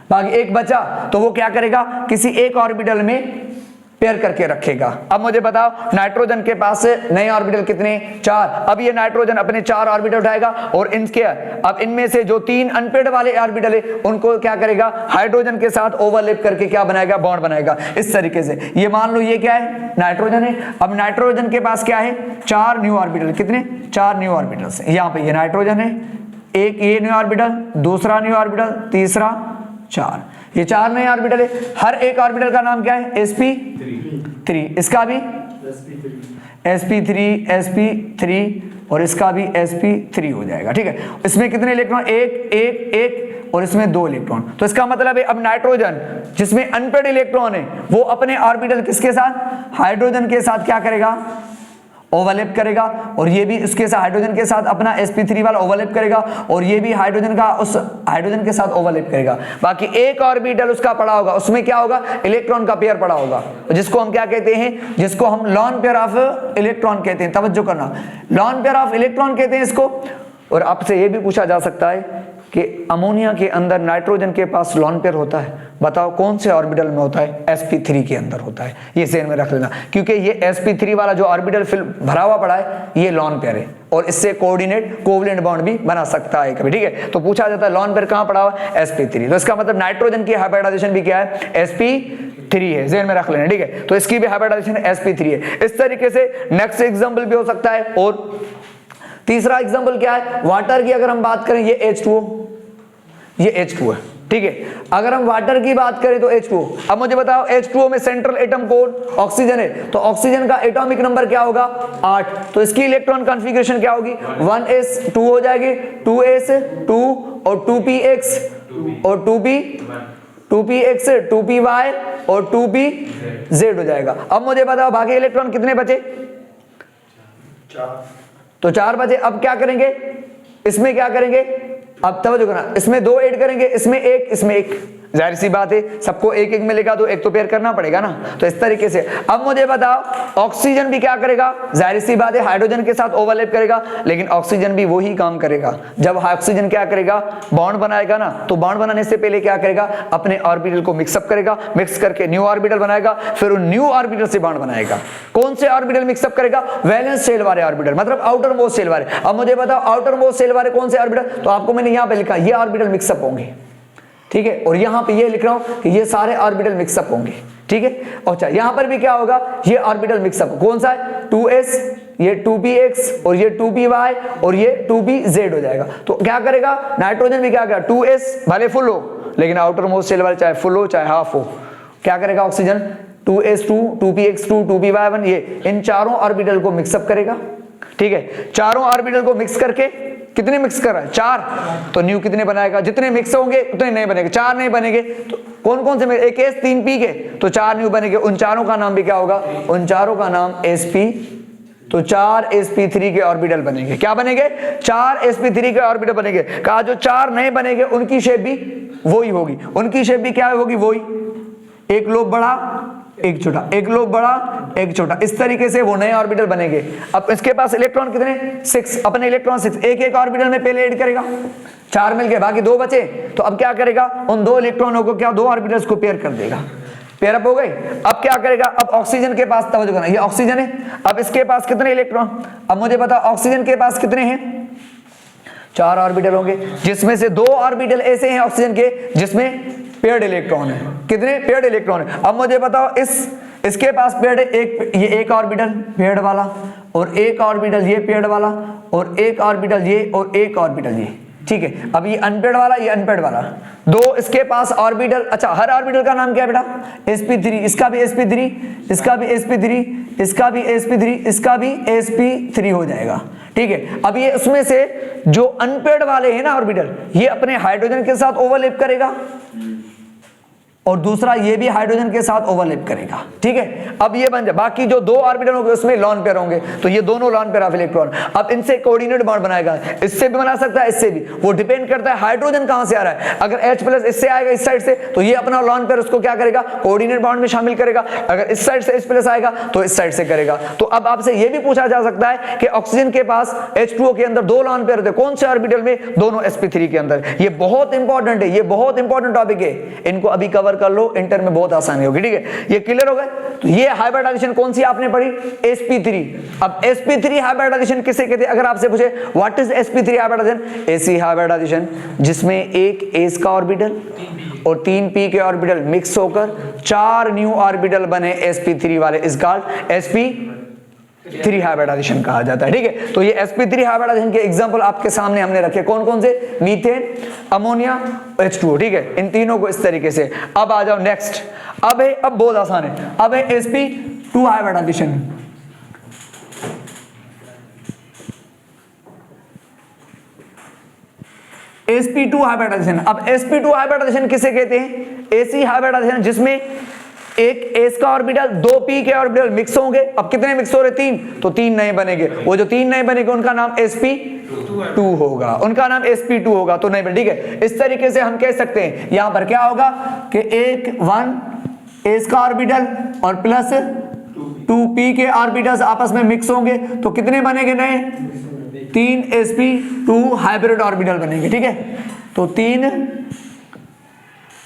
बाकी एक बचा तो वो क्या करेगा, किसी एक ऑर्बिटल में पेयर करके रखेगा। अब मुझे बताओ नाइट्रोजन के पास नए ऑर्बिटल कितने, 4। अब ये नाइट्रोजन अपने 4 ऑर्बिटल उठाएगा और इनके, अब इनमें से जो 3 अनपेड वाले ऑर्बिटल है उनको क्या करेगा, हाइड्रोजन के साथ ओवरलैप करके क्या बनाएगा, बॉन्ड बनाएगा। इस तरीके से ये मान लो ये क्या है, नाइट्रोजन है। अब नाइट्रोजन के पास क्या है, 4 न्यू ऑर्बिटल, कितने, 4 न्यू ऑर्बिटल्स है। यहाँ पे ये नाइट्रोजन है, एक ये न्यू ऑर्बिटल, दूसरा न्यू ऑर्बिटल, तीसरा, 4, ये 4 नए ऑर्बिटल है। हर एक ऑर्बिटल का नाम क्या है, sp3, इसका भी sp3 और इसका भी sp3 हो जाएगा, ठीक है। इसमें कितने इलेक्ट्रॉन, एक और इसमें 2 इलेक्ट्रॉन। तो इसका मतलब है अब नाइट्रोजन जिसमें अनपेड इलेक्ट्रॉन है वो अपने ऑर्बिटल किसके साथ, हाइड्रोजन के साथ क्या करेगा, ओवरलैप करेगा। और ये भी उसके साथ हाइड्रोजन के साथ अपना sp3 वाला ओवरलैप करेगा और ये भी हाइड्रोजन का उस हाइड्रोजन के साथ ओवरलैप करेगा। बाकी एक ऑर्बिटल उसका पड़ा होगा, उसमें क्या होगा, इलेक्ट्रॉन का पेयर पड़ा होगा, जिसको हम क्या कहते हैं, जिसको हम लॉन पेयर ऑफ इलेक्ट्रॉन कहते हैं। तवज्जो करना, लॉन पेयर ऑफ इलेक्ट्रॉन कहते हैं इसको। और आपसे ये भी पूछा जा सकता है कि अमोनिया के अंदर नाइट्रोजन के पास लॉन पेयर होता है, बताओ कौन से ऑर्बिटल में होता है, sp3 के अंदर होता है। ये ध्यान में रख लेना, क्योंकि ये sp3 वाला जो ऑर्बिटल फिल भरा हुआ पड़ा है ये लॉन पेयर है और इससे कोऑर्डिनेट कोवलेंट बॉन्ड भी बना सकता है कभी, ठीक है। तो पूछा जाता है लॉन पेयर कहां पड़ा हुआ है, sp3। तो इसका मतलब नाइट्रोजन की हाइब्रिडाइजेशन भी क्या है, sp3 है, ध्यान में रख लेना, ठीक है। तो इसकी भी हाइब्रिडाइजेशन sp3 है। इस तरीके से नेक्स्ट एग्जाम्पल भी हो सकता है। और तीसरा एग्जाम्पल क्या है, वाटर की अगर हम बात करें, ये H2O, ये H2 है, ठीक है। अगर हम वाटर की बात करें तो H2O। अब मुझे बताओ H2O में सेंट्रल एटम कौन? ऑक्सीजन है, तो ऑक्सीजन का एटॉमिक नंबर क्या होगा? 8। तो इसकी इलेक्ट्रॉन कॉन्फ़िगरेशन क्या होगी? 1s2 हो जाएगी, 2s2 और 2px और 2px 2py और 2pz हो जाएगा। अब मुझे बताओ बाकी इलेक्ट्रॉन कितने बचे? 4। तो 4 बचे। अब क्या करेंगे? इसमें क्या करेंगे? अब तवज्जो करना, इसमें 2 ऐड करेंगे, इसमें 1, इसमें 1। जाहिर सी बात है, सबको एक एक मिलेगा तो एक तो पेयर करना पड़ेगा ना, तो इस तरीके से। अब मुझे बताओ ऑक्सीजन भी क्या करेगा? जाहिर सी बात है हाइड्रोजन के साथ ओवरलैप करेगा, लेकिन ऑक्सीजन भी वही काम करेगा। जब ऑक्सीजन क्या करेगा? बॉन्ड बनाएगा ना, तो बॉन्ड बनाने से पहले क्या करेगा? अपने ऑर्बिटल को मिक्सअप करेगा, मिक्स करके न्यू ऑर्बिटल बनाएगा, फिर उन न्यू ऑर्बिटल से बॉन्ड बनाएगा। कौन से ऑर्बिटल मिक्सअप करेगा? वैलेंस शेल वाले ऑर्बिटल, मतलब आउटर मोस्ट शेल वाले। अब मुझे बताओ आउटर मोस्ट शेल वाले कौन से ऑर्बिटल? तो आपको मैंने यहां पे लिखा ये ऑर्बिटल मिक्सअप होंगे, ठीक है। और यहां पे ये लिख रहा हूं कि ये सारे ऑर्बिटल मिक्सअप होंगे, ठीक है। अच्छा, यहां पर भी क्या होगा? ये ऑर्बिटल मिक्सअप कौन सा है? 2s, ये 2px और ये 2py और ये 2pz हो जाएगा। तो क्या करेगा? नाइट्रोजन भी क्या करेगा? 2s भले फुल हो, लेकिन आउटर मोस्ट शेल वाले चाहे फुल हो चाहे हाफ हो, क्या करेगा? ऑक्सीजन 2s2 2px2 2py1 ये इन चारों ऑर्बिटल को मिक्सअप करेगा, ठीक है। चारों ऑर्बिटल को मिक्स करके कितने मिक्स कर रहा है? 4। तो न्यू कितने बनाएगा? जितने मिक्स होंगे उतने नहीं बनेंगे, 4 नहीं बनेंगे। तो कौन कौन से? एक s 3 p के, तो 4 न्यू बनेंगे। उन चारों का नाम भी क्या होगा? उन चारों का नाम sp। तो 4 sp3 के ऑर्बिटल बनेंगे। क्या बनेंगे? 4 sp3 के ऑर्बिटल बनेंगे। कहा जो 4 नहीं बनेंगे उनकी शेप भी वही होगी। उनकी शेप भी क्या होगी? वही, एक लोब बड़ा एक छोटा, एक लोब बड़ा एक छोटा, इस तरीके से वो नए ऑर्बिटल बनेंगे। अब इसके पास इलेक्ट्रॉन कितने? 6। अपने इलेक्ट्रॉन 6 एक एक ऑर्बिटल में पहले ऐड करेगा, 4 मिल गए, बाकी 2 बचे। तो अब क्या करेगा? उन 2 इलेक्ट्रॉनों को क्या 2 ऑर्बिटल्स को पेयर कर देगा। पेयर अप हो गए। अब क्या करेगा? अब ऑक्सीजन के पास तवज्जो करना, ये ऑक्सीजन है, अब इसके पास कितने इलेक्ट्रॉन? अब मुझे बताओ ऑक्सीजन के पास कितने हैं? 4 ऑर्बिटल होंगे, जिसमें से 2 ऑर्बिटल ऐसे हैं ऑक्सीजन के जिसमें पेयर्ड इलेक्ट्रॉन है। कितने? पेयर्ड इलेक्ट्रॉन है। अब मुझे बताओ इसके पास पेयर्ड है, ये एक ऑर्बिटल पेयर्ड वाला और एक ऑर्बिटल ये पेयर्ड वाला और एक ऑर्बिटल ये और एक ऑर्बिटल ये, ठीक है। अब ये अनपेयर्ड वाला, ये अनपेयर्ड वाला, 2 इसके पास ऑर्बिटल। अच्छा, हर ऑर्बिटल का नाम क्या है बेटा? sp3, इसका भी sp3, इसका भी sp3, इसका भी sp3, इसका भी sp3 हो जाएगा, ठीक है। अब ये उसमें से जो अनपेयर्ड वाले हैं ना ऑर्बिटल, ये अपने हाइड्रोजन के साथ ओवरलैप करेगा और दूसरा ये भी हाइड्रोजन के साथ ओवरलैप करेगा, ठीक है। अब ये बन जाए, बाकी जो 2 ऑर्बिटल होंगे उसमें लॉन पेयर होंगे, तो ये दोनों लॉन पेयर ऑफ इलेक्ट्रॉन। अब इनसे कोऑर्डिनेट बॉन्ड बनाएगा, इससे भी बना सकता है, इससे भी, वो डिपेंड करता है हाइड्रोजन कहां से आ रहा है। अगर H+ इससे आएगा इस साइड से, तो ये अपना लॉन पेयर उसको क्या करेगा? कोऑर्डिनेट बॉन्ड में शामिल करेगा। अगर इस साइड से H+ आएगा तो इस साइड से करेगा। तो अब आपसे ये भी पूछा जा सकता है कि ऑक्सीजन के पास H2O के अंदर 2 लॉन पेयर होते हैं, कौन से ऑर्बिटल में? दोनों sp3 के अंदर। ये बहुत इंपॉर्टेंट है, ये बहुत इंपॉर्टेंट टॉपिक है, इनको अभी कवर कर लो, इंटर में बहुत आसानी होगी, ठीक है। ये क्लियर हो गए? तो ये हाइब्रिडाइजेशन कौन सी आपने पढ़ी? sp3। अब sp3 हाइब्रिडाइजेशन किसे कहते हैं? अगर आपसे पूछे व्हाट इज sp3 हाइब्रिडाइजेशन, ऐसी हाइब्रिडाइजेशन जिसमें एक s का ऑर्बिटल और 3 p के ऑर्बिटल मिक्स होकर 4 न्यू ऑर्बिटल बने sp3 वाले, इस कॉल्ड sp3 हाइब्रिडाइजेशन कहा जाता है, ठीक है। तो ये sp3 हाइब्रिडाइजेशन के एग्जांपल आपके सामने हमने रखे, कौन कौन से? मीथेन, अमोनिया, H2O, ठीक है। इन तीनों को इस तरीके से। अब आ जाओ नेक्स्ट। अब बहुत आसान है। अब है sp2 हाइब्रिडाइजेशन। sp2 hybridisation. अब sp2 हाइब्रिडाइजेशन किसे कहते हैं? ऐसी हाइब्रिडाइजेशन जिसमें एक s का ऑर्बिटल 2 p के ऑर्बिटल मिक्स होंगे। अब कितने मिक्स हो रहे? 3, तो 3 नहीं बनेंगे। वो जो 3 नहीं बनेंगे उनका नाम sp2 होगा, उनका नाम sp2 होगा, तो नहीं बने, ठीक है। इस तरीके से हम कह सकते हैं यहां पर क्या होगा कि एक 1 s का ऑर्बिटल और प्लस 2 p के ऑर्बिटल्स आपस में मिक्स होंगे, तो कितने बनेंगे नए? 3 sp2 हाइब्रिड ऑर्बिटल बनेंगे, ठीक है। तो 3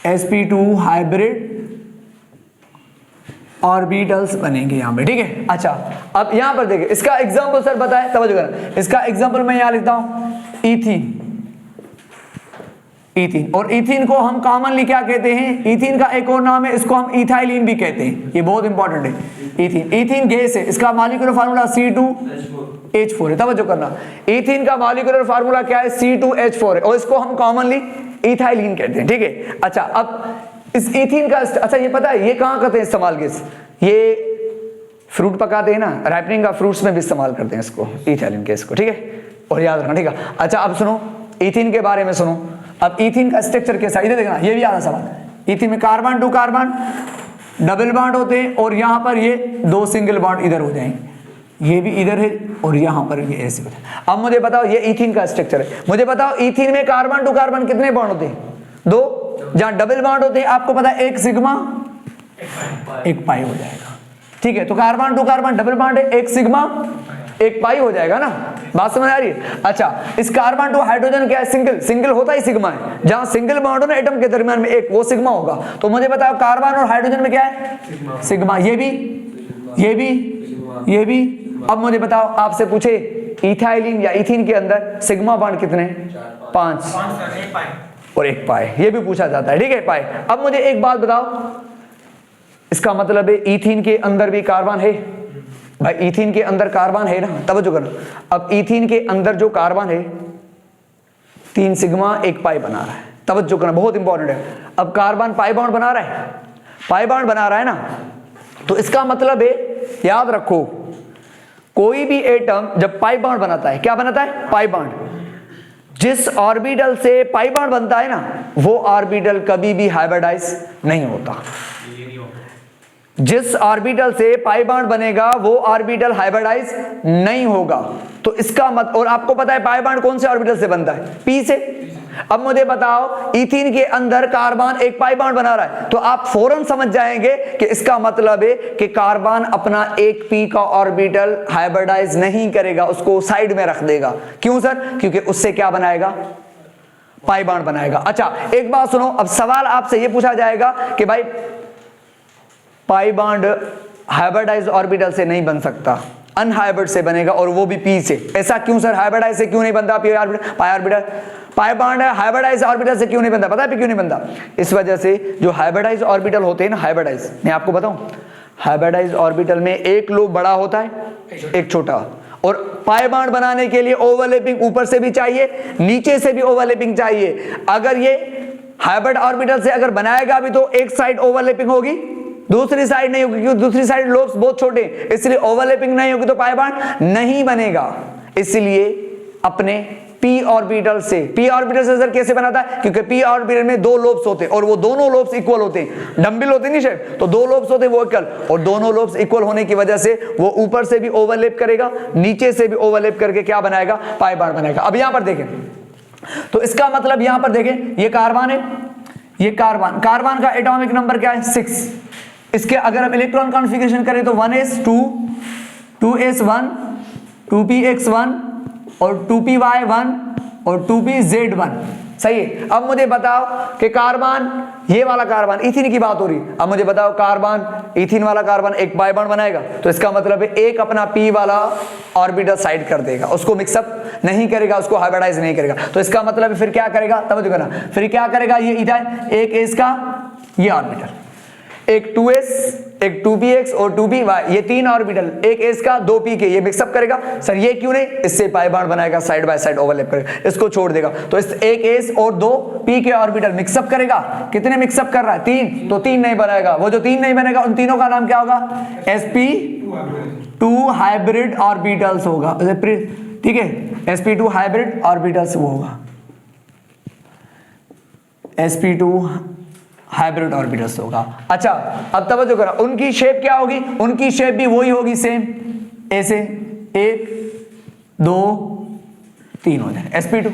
sp2 हाइब्रिड ऑर्बिटल्स बनेंगे यहां पे, ठीक है। अच्छा, अब यहां पर देखिए इसका एग्जांपल सर बताएं, तवज्जो करना। इसका एग्जांपल मैं यहां लिखता हूं इथीन। इथीन। और इथीन को हम कॉमनली क्या कहते हैं, इथीन का एक और नाम है, इसको हम इथाइलिन भी कहते हैं, ये बहुत इंपॉर्टेंट है। इथीन, इथीन गैस है, इसका मॉलिक्यूलर फार्मूला C2H4 है। तवज्जो करना, इथीन का मॉलिक्यूलर फार्मूला क्या है, C2H4 है, और इसको हम कॉमनली इथाइलिन कहते हैं, ठीक है। अच्छा, अब इस इथीन का, अच्छा ये पता है ये कहाँ करते हैं इस्तेमाल गैस, ये फ्रूट पकाते हैं ना, राइपनिंग का फ्रूट्स में भी इस्तेमाल करते हैं इसको, इथाइलिन गैस को, ठीक है, और याद रखना, ठीक है। अच्छा अब सुनो इथीन के बारे में सुनो। अब इथीन का स्ट्रक्चर कैसा, इधर देखना, ये भी आधा सवाल। इथीन में carbon to carbon double bond होते हैं, और यहां पर ये 2 सिंगल बॉन्ड इधर हो जाएंगे, ये भी इधर है और यहां पर ये ऐसे होता है। अब मुझे बताओ, ये इथीन का स्ट्रक्चर है, मुझे बताओ इथीन में कार्बन टू कार्बन कितने बॉन्ड होते हैं, 2। जहां डबल बॉन्ड होते हैं आपको पता है 1 सिग्मा 1 पाई हो जाएगा, ठीक है। तो carbon to carbon double bond है, 1 सिग्मा 1 पाई हो जाएगा ना, बात समझ आ रही है। अच्छा, इस कार्बन टू हाइड्रोजन क्या है, सिंगल, सिंगल होता ही सिग्मा है, जहां सिंगल बॉन्ड हो ना एटम के दरमियान में एक, वो सिग्मा होगा। तो मुझे बताओ कार्बन और हाइड्रोजन में क्या है, सिग्मा, ये भी, ये भी, ये भी। अब मुझे बताओ, आपसे पूछे इथाइलिन या इथीन के अंदर सिग्मा बॉन्ड कितने, 5 और 1 पाई, ये भी पूछा जाता है, ठीक है, पाई। अब मुझे एक बात बताओ, इसका मतलब है इथीन के अंदर भी कार्बन है, भाई इथीन के अंदर कार्बन है ना, तवज्जो करना। अब इथीन के अंदर जो कार्बन है 3 सिग्मा 1 पाई बना रहा है, तवज्जो करना, बहुत इंपॉर्टेंट है। अब कार्बन पाई बॉन्ड बना रहा है, पाई बॉन्ड बना रहा है ना, तो इसका मतलब है, याद रखो, कोई भी एटम जब पाई बॉन्ड बनाता है, क्या बनाता है, पाई बॉन्ड, जिस ऑर्बिटल से पाई बॉन्ड बनता है ना, वो ऑर्बिटल कभी भी हाइब्रिडाइज नहीं होता। जिस ऑर्बिटल से पाई बॉन्ड बनेगा वो ऑर्बिटल हाइब्रिडाइज नहीं होगा। तो इसका मत, और आपको पता है पाई बॉन्ड कौन से ऑर्बिटल से बनता है, पी से। अब मुझे बताओ इथीन के अंदर कार्बन 1 पाई बॉन्ड बना रहा है, तो आप फौरन समझ जाएंगे कि इसका मतलब है कि कार्बन अपना 1 पी का ऑर्बिटल हाइब्रिडाइज नहीं करेगा, उसको साइड में रख देगा। क्यों सर, क्योंकि उससे क्या बनाएगा, पाई बॉन्ड बनाएगा। अच्छा एक बात सुनो, अब सवाल आपसे यह पूछा जाएगा कि भाई पाई बॉन्ड हाइब्रिडाइज ऑर्बिटल से नहीं बन सकता, अनहाइब्रिड से बनेगा, और वो भी पी से। ऐसा क्यों सर, हाइब्रिडाइज से क्यों नहीं बनता pi orbital, pi bond hybridize orbital से क्यों नहीं बनता, पता है क्यों नहीं बनता? इस वजह से जो हाइब्रिडाइज ऑर्बिटल होते हैं ना, हाइब्रिडाइज, मैं आपको बताऊं, हाइब्रिडाइज ऑर्बिटल में एक लोब बड़ा होता है, एक छोटा, और पाई बॉन्ड बनाने के लिए ओवरलैपिंग ऊपर से भी चाहिए, नीचे से भी ओवरलैपिंग चाहिए। अगर ये हाइब्रिड ऑर्बिटल से अगर बनाएगा भी तो एक साइड ओवरलैपिंग होगी, दूसरी साइड नहीं होगी, क्योंकि दूसरी साइड लोब्स बहुत छोटे, इसलिए ओवरलैपिंग नहीं होगी तो पाई बॉन्ड नहीं बनेगा। इसलिए अपने पी ऑर्बिटल से, पी ऑर्बिटल से सर कैसे बनाता है, क्योंकि पी ऑर्बिटल में 2 लोब्स होते हैं और वो दोनों लोब्स इक्वल होते हैं, डम्बल होते नहीं शेप, तो 2 लोब्स होते हैं वो इक्वल, और दोनों लोब्स इक्वल होने की वजह से वो ऊपर से भी ओवरलैप करेगा, नीचे से भी ओवरलैप करके क्या बनाएगा, पाई बॉन्ड बनाएगा। अब यहां पर देखें, तो इसका मतलब यहां पर देखें, ये कार्बन है, ये कार्बन, कार्बन का एटॉमिक नंबर क्या है, 6। इसके अगर हम इलेक्ट्रॉन कॉन्फ़िगरेशन करें तो 1s2, 2s1, 2px1 और 2py1 और 2pz1, सही है। अब मुझे बताओ कि कार्बन, ये वाला कार्बन, इथीन की बात हो रही, अब मुझे बताओ कार्बन, इथीन वाला कार्बन 1 पाई बॉन्ड बनाएगा, तो इसका मतलब है एक अपना p वाला ऑर्बिटल साइड कर देगा, उसको मिक्सअप नहीं करेगा, उसको हाइब्रिडाइज नहीं करेगा। तो इसका मतलब फिर क्या करेगा, तवज्जो करना, फिर क्या करेगा, ये इथाइल, एक इसका ये ऑर्बिटल, एक 2s, एक 2px और 2py, ये 3 ऑर्बिटल, एक s का 2p के, ये मिक्सअप करेगा। सर ये क्यों नहीं, इससे पाई बॉन्ड बनाएगा, साइड बाय साइड ओवरलैप करेगा, इसको छोड़ देगा, तो इस एक s और 2 p के ऑर्बिटल मिक्सअप करेगा। कितने मिक्सअप कर रहा है, 3, तो 3 नहीं बनेगा, वो जो 3 नहीं बनेगा उन तीनों का नाम क्या होगा, sp2 हाइब्रिड ऑर्बिटल्स होगा, ठीक है, sp2 हाइब्रिड ऑर्बिटल्स वो होगा, sp2 हाइब्रिड ऑर्बिटल्स होगा। अच्छा अब तवज्जो करो, उनकी शेप क्या होगी, उनकी शेप भी वही होगी सेम, ऐसे 1 2 3 हो जाए, sp2।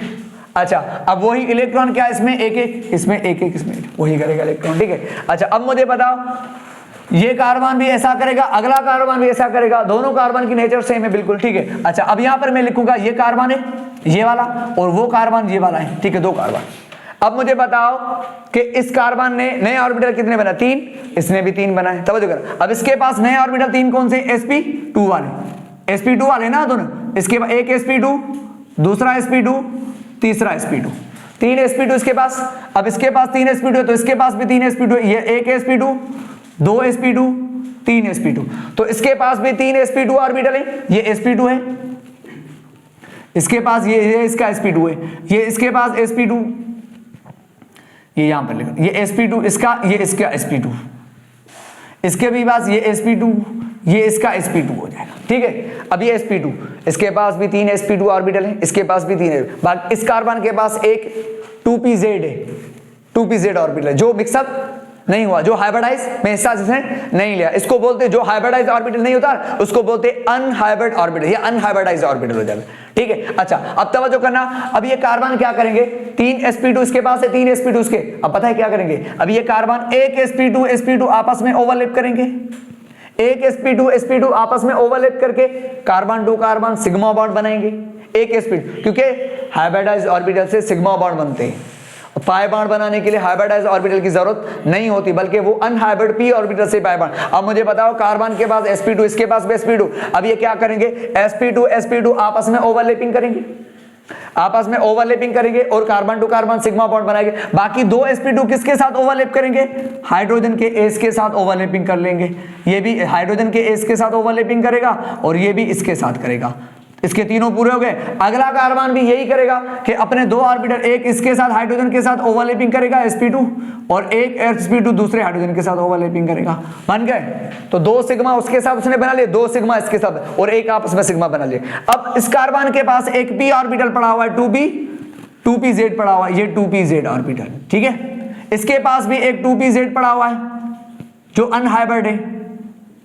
अच्छा अब वही इलेक्ट्रॉन क्या, इसमें एक एक, इसमें एक एक, इसमें वही करेगा इलेक्ट्रॉन, ठीक है। अच्छा अब मुझे बताओ, ये कार्बन भी ऐसा करेगा, अगला कार्बन भी ऐसा करेगा, दोनों कार्बन की नेचर सेम है बिल्कुल, ठीक है। अच्छा अब यहां पर मैं लिखूंगा ये कार्बन है, ये वाला, और वो कार्बन ये वाला है, ठीक है, 2 कार्बन। अब मुझे बताओ कि इस कार्बन ने नए ऑर्बिटल कितने बना, 3, इसने भी 3 बनाए, तवज्जो करो। अब इसके पास नए ऑर्बिटल 3 कौन से, sp2 वाले, sp2 वाले ना दोनों, इसके बाद एक sp2, दूसरा sp2, तीसरा sp2, 3 sp2 इसके पास, अब इसके पास 3 sp2 है तो इसके पास भी 3 sp2 है, ये 1 sp2 2 sp2 3 sp2, तो इसके पास भी 3 sp2 ऑर्बिटल है, ये sp2 है, इसके पास ये इसका sp2 है, ये इसके पास sp2, ये यहां पर लिखो, ये sp2 इसका, ये इसका sp2, इसके भी पास ये sp2, ये इसका sp2 हो जाएगा, ठीक है। अब ये sp2, इसके पास भी 3 sp2 ऑर्बिटल है, इसके पास भी 3 है, बाकी इस कार्बन के पास एक 2pz है, 2pz ऑर्बिटल है जो मिक्सअप नहीं हुआ, जो हाइब्रिडाइज में हिस्सा जिसने नहीं लिया, इसको बोलते जो हाइब्रिडाइज ऑर्बिटल नहीं होता उसको बोलते अनहाइब्रिड ऑर्बिटल, या अनहाइब्रिडाइज ऑर्बिटल हो जाएगा, ठीक है। अच्छा अब तवज्जो करना, अब ये कार्बन क्या करेंगे, 3 sp2 इसके पास है, 3 sp2 इसके, अब पता है क्या करेंगे, अब ये कार्बन एक sp2 आपस में ओवरलैप करेंगे, एक sp2 आपस में ओवरलैप करके carbon to carbon sigma bond बनाएंगे, एक sp2, क्योंकि हाइब्रिडाइज ऑर्बिटल से सिग्मा बॉन्ड बनते हैं, पाई बॉन्ड बनाने के लिए हाइब्रिडाइज ऑर्बिटल की जरूरत नहीं होती, बल्कि वो अनहाइब्रिड p ऑर्बिटल से पाई बॉन्ड। अब मुझे बताओ कार्बन के पास sp2, इसके पास भी sp2, अब ये क्या करेंगे, sp2 आपस में ओवरलैपिंग करेंगे, आपस में ओवरलैपिंग करेंगे और carbon to carbon sigma bond बनाएंगे। बाकी 2 sp2 किसके साथ ओवरलैप करेंगे, हाइड्रोजन के एस के साथ ओवरलैपिंग कर लेंगे, ये भी हाइड्रोजन के एस के साथ ओवरलैपिंग करेगा और ये भी इसके साथ करेगा, इसके तीनों पूरे हो गए। अगला कार्बन भी यही करेगा कि अपने 2 ऑर्बिटल, एक इसके साथ हाइड्रोजन के साथ ओवरलैपिंग करेगा sp2 और एक sp2 दूसरे हाइड्रोजन के साथ ओवरलैपिंग करेगा, बन गए। तो 2 सिग्मा उसके साथ उसने बना लिए, 2 सिग्मा इसके साथ और एक आपस में सिग्मा बना लिए। अब इस कार्बन के पास एक p ऑर्बिटल पड़ा हुआ है, 2pz पड़ा हुआ है, ये 2pz ऑर्बिटल, ठीक है। इसके पास भी एक 2pz पड़ा हुआ है जो अनहाइब्रिड है,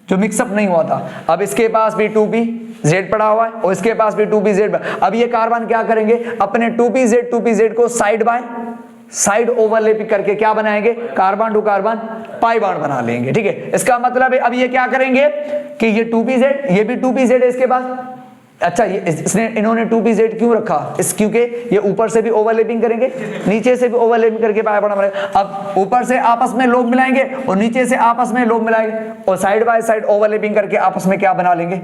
जो मिक्सअप नहीं हुआ था। अब इसके पास भी 2pz पड़ा हुआ है और इसके पास भी 2pz। अब ये कार्बन क्या करेंगे, अपने 2pz को साइड बाय साइड ओवरलैप करके क्या बनाएंगे, carbon to carbon pi bond बना लेंगे, ठीक है। इसका मतलब है अब ये क्या करेंगे कि ये 2pz, ये भी 2pz है इसके पास। अच्छा ये इसने इन्होंने 2pz क्यों रखा, इस क्योंकि ये ऊपर से भी ओवरलैपिंग करेंगे, नीचे से भी ओवरलैपिंग करके पाई बॉन्ड बनाएंगे। अब ऊपर से आपस में लोब मिलाएंगे और नीचे से आपस में लोब मिलाएंगे और साइड बाय साइड ओवरलैपिंग करके आपस में क्या बना लेंगे,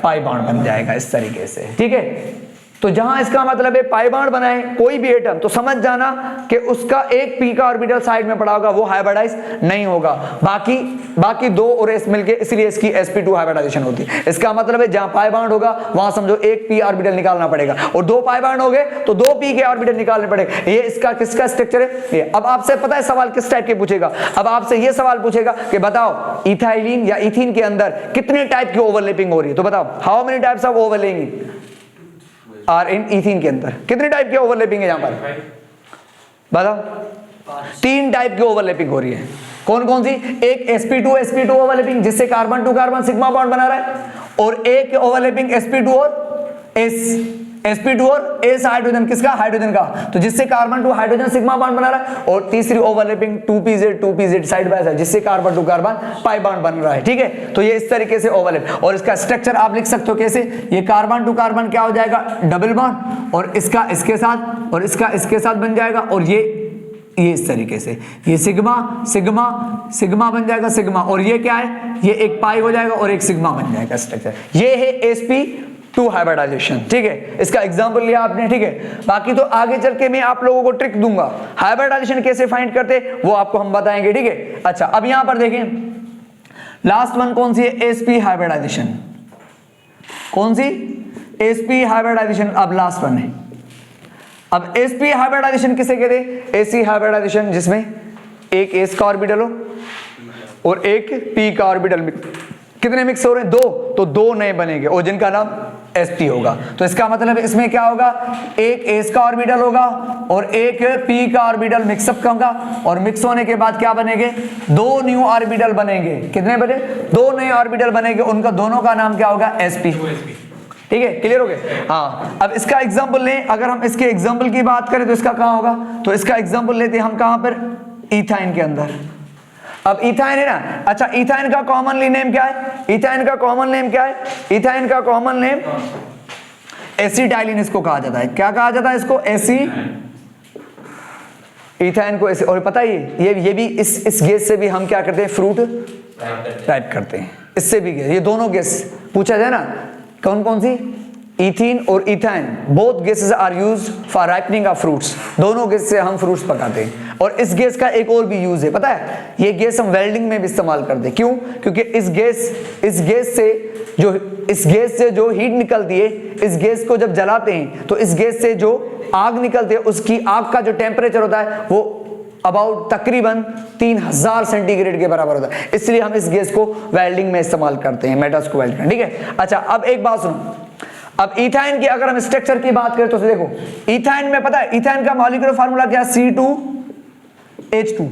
पाई बॉन्ड बन जाएगा इस तरीके से, ठीक है। तो जहां इसका मतलब है पाई बॉन्ड बनाए कोई भी एटम, तो समझ जाना कि उसका एक p का ऑर्बिटल साइड में पड़ा होगा, वो हाइब्रिडाइज नहीं होगा। बाकी 2 और s मिलके, इसलिए इसकी sp2 हाइब्रिडाइजेशन होती है। इसका मतलब है जहां पाई बॉन्ड होगा वहां समझो एक p ऑर्बिटल निकालना पड़ेगा और 2 पाई बॉन्ड हो गए तो 2 p के ऑर्बिटल निकालने पड़ेंगे। ये इसका किसका स्ट्रक्चर है ये। अब आपसे पता है सवाल किस टाइप के पूछेगा, अब आपसे ये सवाल पूछेगा कि बताओ इथाइलिन या इथीन के अंदर कितने टाइप की ओवरलैपिंग हो रही है, तो बताओ how many types of overlapping are in ethene के अंदर, कितने टाइप की ओवरलैपिंग है यहां पर बताओ। 3 टाइप की ओवरलैपिंग हो रही है, कौन कौन सी, एक sp2 ओवरलैपिंग जिससे carbon to carbon sigma bond बना रहा है, और एक ओवरलैपिंग sp2 और s हाइड्रोजन, किसका, हाइड्रोजन का, तो जिससे carbon two hydrogen sigma bond बना रहा है, और तीसरी overlapping 2pz side by side जिससे carbon to carbon pi bond बन रहा है, ठीक है। तो ये इस तरीके से ओवरलैप, और इसका स्ट्रक्चर आप लिख सकते हो कैसे, ये कार्बन टू कार्बन क्या हो जाएगा, डबल बॉन्ड, और इसका इसके साथ और इसका इसके साथ बन जाएगा, और ये इस तरीके से ये सिग्मा सिग्मा सिग्मा बन जाएगा, सिग्मा, और ये क्या है, ये एक पाई हो जाएगा और एक सिग्मा बन जाएगा स्ट्रक्चर। ये है sp2 हाइब्रिडाइजेशन, ठीक है। इसका एग्जांपल लिया आपने, ठीक है। बाकी तो आगे चल के मैं आप लोगों को ट्रिक दूंगा, हाइब्रिडाइजेशन कैसे फाइंड करते वो आपको हम बताएंगे, ठीक है। अच्छा अब यहां पर देखें लास्ट वन कौन सी है, sp हाइब्रिडाइजेशन, कौन सी, sp हाइब्रिडाइजेशन, अब लास्ट वन है। अब sp हाइब्रिडाइजेशन किसे कहते हैं, ac हाइब्रिडाइजेशन जिसमें एक s का ऑर्बिटल हो और एक p का ऑर्बिटल, कितने मिक्स हो रहे हैं, 2, तो 2 नए बनेंगे और जिनका नाम sp होगा। तो इसका मतलब इसमें क्या होगा, एक s का ऑर्बिटल होगा और एक p का ऑर्बिटल मिक्सअप का होगा, और मिक्स होने के बाद क्या बनेंगे, 2 न्यू ऑर्बिटल बनेंगे, कितने बने, 2 नए ऑर्बिटल बनेंगे, उनका दोनों का नाम क्या होगा, sp, ठीक है, क्लियर हो गए। हाँ अब इसका एग्जांपल लें, अगर हम इसके एग्जांपल की बात करें तो इसका कहाँ होगा, तो इसका एग्जांपल लेते हैं हम कहाँ पर, इथाइन के अंदर। अब इथाइन है ना, अच्छा इथाइन का कॉमनली नेम क्या है, इथाइन का कॉमन नेम क्या है, इथाइन का कॉमन नेम एसिटाइलिन इसको कहा जाता है, क्या कहा जाता है इसको, इथाइन को ऐसे। और पता है ये भी इस गैस से भी हम क्या करते हैं, फ्रूट टाइप करते हैं, इससे भी गैस, ये दोनों गैस पूछा जाए ना कौन कौन सी, इथीन और ethyne both gases are used for ripening of fruits. दोनों गैस से हम फ्रूट्स पकाते हैं। और इस गैस का एक और भी यूज है, पता है, ये गैस हम वेल्डिंग में भी इस्तेमाल करते हैं। क्यों? क्योंकि इस गैस से जो हीट निकलती है, इस गैस को जब जलाते हैं तो इस गैस से जो आग निकलती है, उसकी आग का जो टेम्परेचर होता है वो अबाउट तकरीबन 3000 सेंटीग्रेड के बराबर होता है। इसलिए हम इस गैस को वेल्डिंग में इस्तेमाल करते हैं, मेटल्स को वेल्ड करने। ठीक है, अच्छा अब एक बात सुनो, अब इथाइन की अगर हम स्ट्रक्चर की बात करें तो देखो, इथाइन में पता है इथाइन का मॉलिक्यूलर फार्मूला क्या है? C2H2।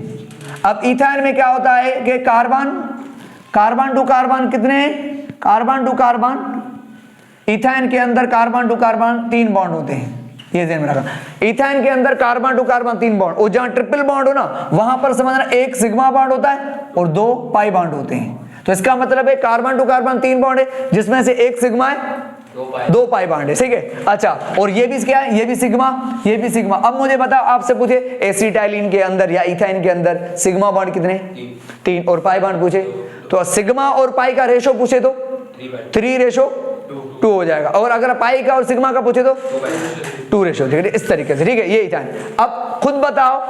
अब इथाइन में क्या होता है कि कार्बन टू कार्बन कितने, कार्बन टू कार्बन, इथाइन के अंदर कार्बन टू कार्बन 3 बॉन्ड होते हैं, ये ध्यान में रखना। इथाइन के अंदर कार्बन टू कार्बन 3 बॉन्ड, और जहां ट्रिपल बॉन्ड हो ना वहां पर समझना एक सिग्मा बॉन्ड होता है और 2 पाई बॉन्ड होते हैं। तो इसका मतलब है कार्बन टू कार्बन 3 बॉन्ड है, जिसमें से एक सिग्मा है, 2 पाई बॉन्ड है। ठीक है, अच्छा, और ये भी क्या है? ये भी सिग्मा, ये भी सिग्मा। अब मुझे बताओ, आपसे पूछे एसिटाइलिन के अंदर या इथाइन के अंदर सिग्मा बॉन्ड कितने? 3। और पाई बॉन्ड पूछे तो सिग्मा और पाई का रेशो पूछे तो 3:2 हो जाएगा। और अगर पाई का और सिग्मा का पूछे तो 2:2। ठीक है, इस तरीके से। ठीक है, ये इथाइन। अब खुद बताओ,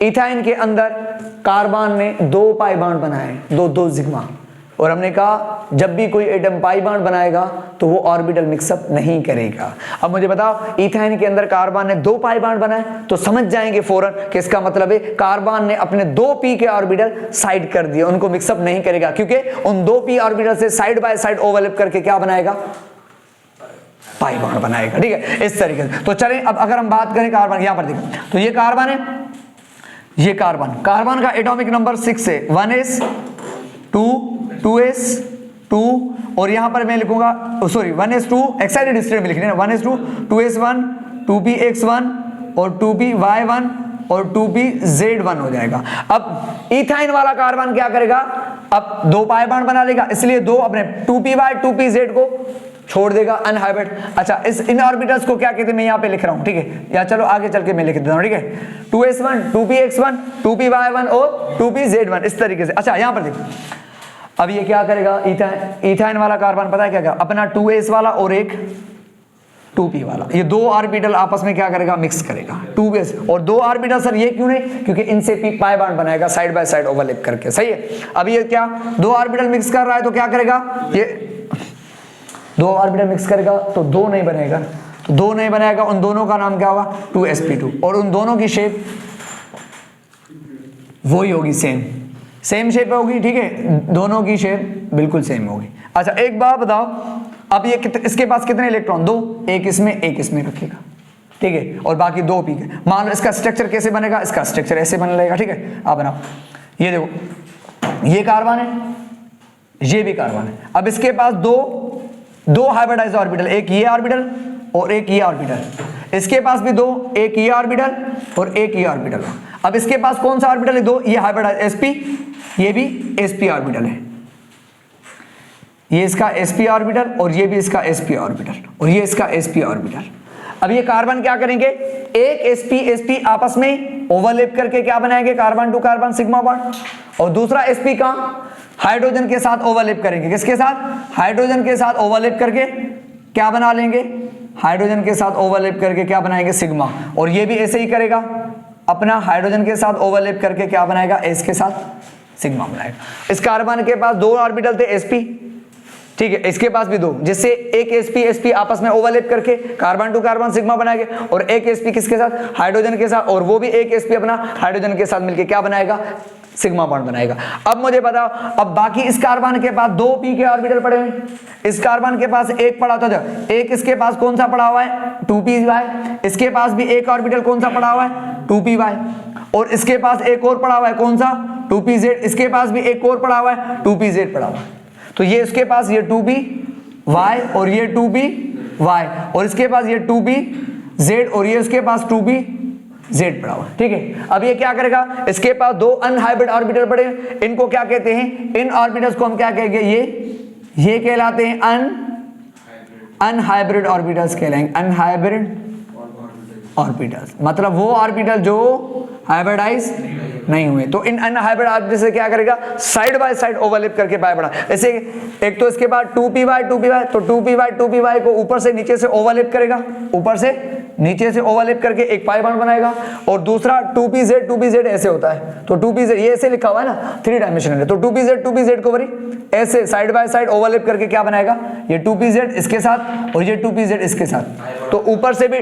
इथाइन के अंदर कार्बन ने 2 पाई बॉन्ड बनाए, 2 सिग्मा। और हमने कहा जब भी कोई एटम पाई बॉन्ड बनाएगा तो वो ऑर्बिटल मिक्सअप नहीं करेगा। अब मुझे बताओ, इथाइन के अंदर कार्बन ने 2 पाई बॉन्ड बनाए, तो समझ जाएंगे फौरन कि इसका मतलब है कार्बन ने अपने 2 p के ऑर्बिटल साइड कर दिए, उनको मिक्सअप नहीं करेगा, क्योंकि उन 2 p ऑर्बिटल से साइड बाय साइड ओवरलैप करके क्या बनाएगा? पाई बॉन्ड बनाएगा। ठीक है, इस तरीके से। तो चलें, अब अगर हम बात करें कार्बन, यहां पर देखो, तो ये कार्बन है, ये कार्बन का एटॉमिक नंबर 6 है, 1s2 2s2, और यहां पर मैं लिखूंगा, सॉरी 1s2 एक्साइटेड स्टेट में लिखना है, 1s2 2s1 2px1 और 2py1 और 2pz1 हो जाएगा। अब इथाइन वाला कार्बन क्या करेगा? अब 2 पाई बॉन्ड बना लेगा, इसलिए 2 अपने 2py 2pz को छोड़ देगा, अनहाइब्रिड। अच्छा, इन ऑर्बिटल्स को क्या कहते हैं मैं यहाँ पे लिख रहा हूँ। ठीक है, या चलो आगे चल के मैं लिख देता हूँ। ठीक है, 2s1 2px1 2py1 और 2pz1, इस तरीके से। अच्छा, यहाँ पर देखो, अब ये क्या करेगा? इथाइन वाला कार्बन पता है क्या करेगा? अपना 2s वाला और एक 2p वाला, ये 2 ऑर्बिटल आपस में क्या करेगा? मिक्स करेगा, 2s। और 2 ऑर्बिटल सर ये क्यों नहीं? क्योंकि इनसे पाई बॉन्ड बनाएगा साइड बाय साइड ओवरलैप करके। सही है। अब ये क्या 2 ऑर्बिटल मिक्स कर रहा है तो क्या करेगा? ये 2 ऑर्बिटल मिक्स करेगा तो 2 नहीं बनेगा, तो 2 नहीं बनेगा, उन दोनों का नाम क्या होगा? 2sp2। और उन दोनों की शेप वही होगी, सेम शेप होगी। ठीक है, दोनों की शेप बिल्कुल सेम होगी। अच्छा, एक बात बताओ, अब ये इसके पास कितने इलेक्ट्रॉन? 2, एक इसमें रखेगा। ठीक है, और बाकी 2 p के। मान लो इसका स्ट्रक्चर कैसे बनेगा? इसका स्ट्रक्चर ऐसे बन रहेगा। ठीक है, आप बनाओ, ये देखो, ये कार्बन है, ये भी कार्बन है। अब इसके पास दो हाइब्रिडाइज्ड ऑर्बिटल, एक ये ऑर्बिटल और एक ये ऑर्बिटल। इसके पास भी 2, एक ये ऑर्बिटल और एक ये ऑर्बिटल। अब इसके पास कौन सा ऑर्बिटल है? 2, ये हाइब्रिडाइज्ड sp, ये भी sp ऑर्बिटल है, ये इसका sp ऑर्बिटल और ये भी इसका sp ऑर्बिटल और ये इसका sp ऑर्बिटल। अब ये कार्बन क्या करेंगे? एक sp आपस में ओवरलैप करके क्या बनाएंगे? Carbon to carbon sigma bond. और दूसरा sp का हाइड्रोजन के साथ ओवरलैप करेंगे। किसके साथ? हाइड्रोजन के साथ ओवरलैप करके क्या बना लेंगे? हाइड्रोजन के साथ ओवरलैप करके क्या बनाएंगे? सिग्मा। और ये भी ऐसे ही करेगा, अपना हाइड्रोजन के साथ ओवरलैप करके क्या बनाएगा? s के साथ सिग्मा बनाएगा। इस कार्बन के पास 2 ऑर्बिटल थे sp, ठीक है, इसके पास भी 2, जिससे एक sp आपस में ओवरलैप करके कार्बन टू कार्बन सिग्मा बनाएंगे, और एक sp किसके साथ? हाइड्रोजन के साथ, और वो भी एक sp अपना हाइड्रोजन के साथ मिलके क्या बनाएगा? सिग्मा बॉन्ड बनाएगा। अब मुझे बताओ, अब बाकी इस कार्बन के पास 2 p के ऑर्बिटल पड़े हुए, इस कार्बन के पास एक पड़ा था, एक इसके पास कौन सा पड़ा हुआ है? 2py। इसके पास भी एक ऑर्बिटल कौन सा पड़ा हुआ है? 2py। और इसके पास एक और पड़ा हुआ है, कौन सा? 2pz। इसके पास भी एक और पड़ा हुआ है, 2pz पड़ा हुआ है। तो ये इसके पास ये 2py और ये 2py, और इसके पास ये 2pz और ये इसके पास 2pz पड़ा हुआ है। ठीक है, अब ये क्या करेगा? इसके पास 2 अनहाइब्रिड ऑर्बिटल पड़े, इनको क्या कहते हैं? इन ऑर्बिटल्स को हम क्या कहेंगे? ये कहलाते हैं अनहाइब्रिड ऑर्बिटल्स कहलाएंगे, अनहाइब्रिड ऑर्बिटल्स। मतलब वो ऑर्बिटल जो हाइब्रिडाइज नहीं हुए। तो इन अनहाइब्रिड आर्बिटल से क्या करेगा, साइड बाय साइड ओवरलैप करके पाई बढ़ा। ऐसे एक तो इसके बाद 2p/2p तो 2p/2p को ऊपर से नीचे से ओवरलैप करेगा, ऊपर से नीचे से ओवरलैप करके एक पाई बॉन्ड बनाएगा। और दूसरा 2pz ऐसे होता है, तो 2pz ये ऐसे लिखा हुआ है ना, 3 डायमेंशनल है, तो 2pz को वरी ऐसे साइड बाय साइड ओवरलैप करके क्या बनाएगा, ये 2pz इसके साथ और ये 2pz इसके साथ। तो ऊपर से भी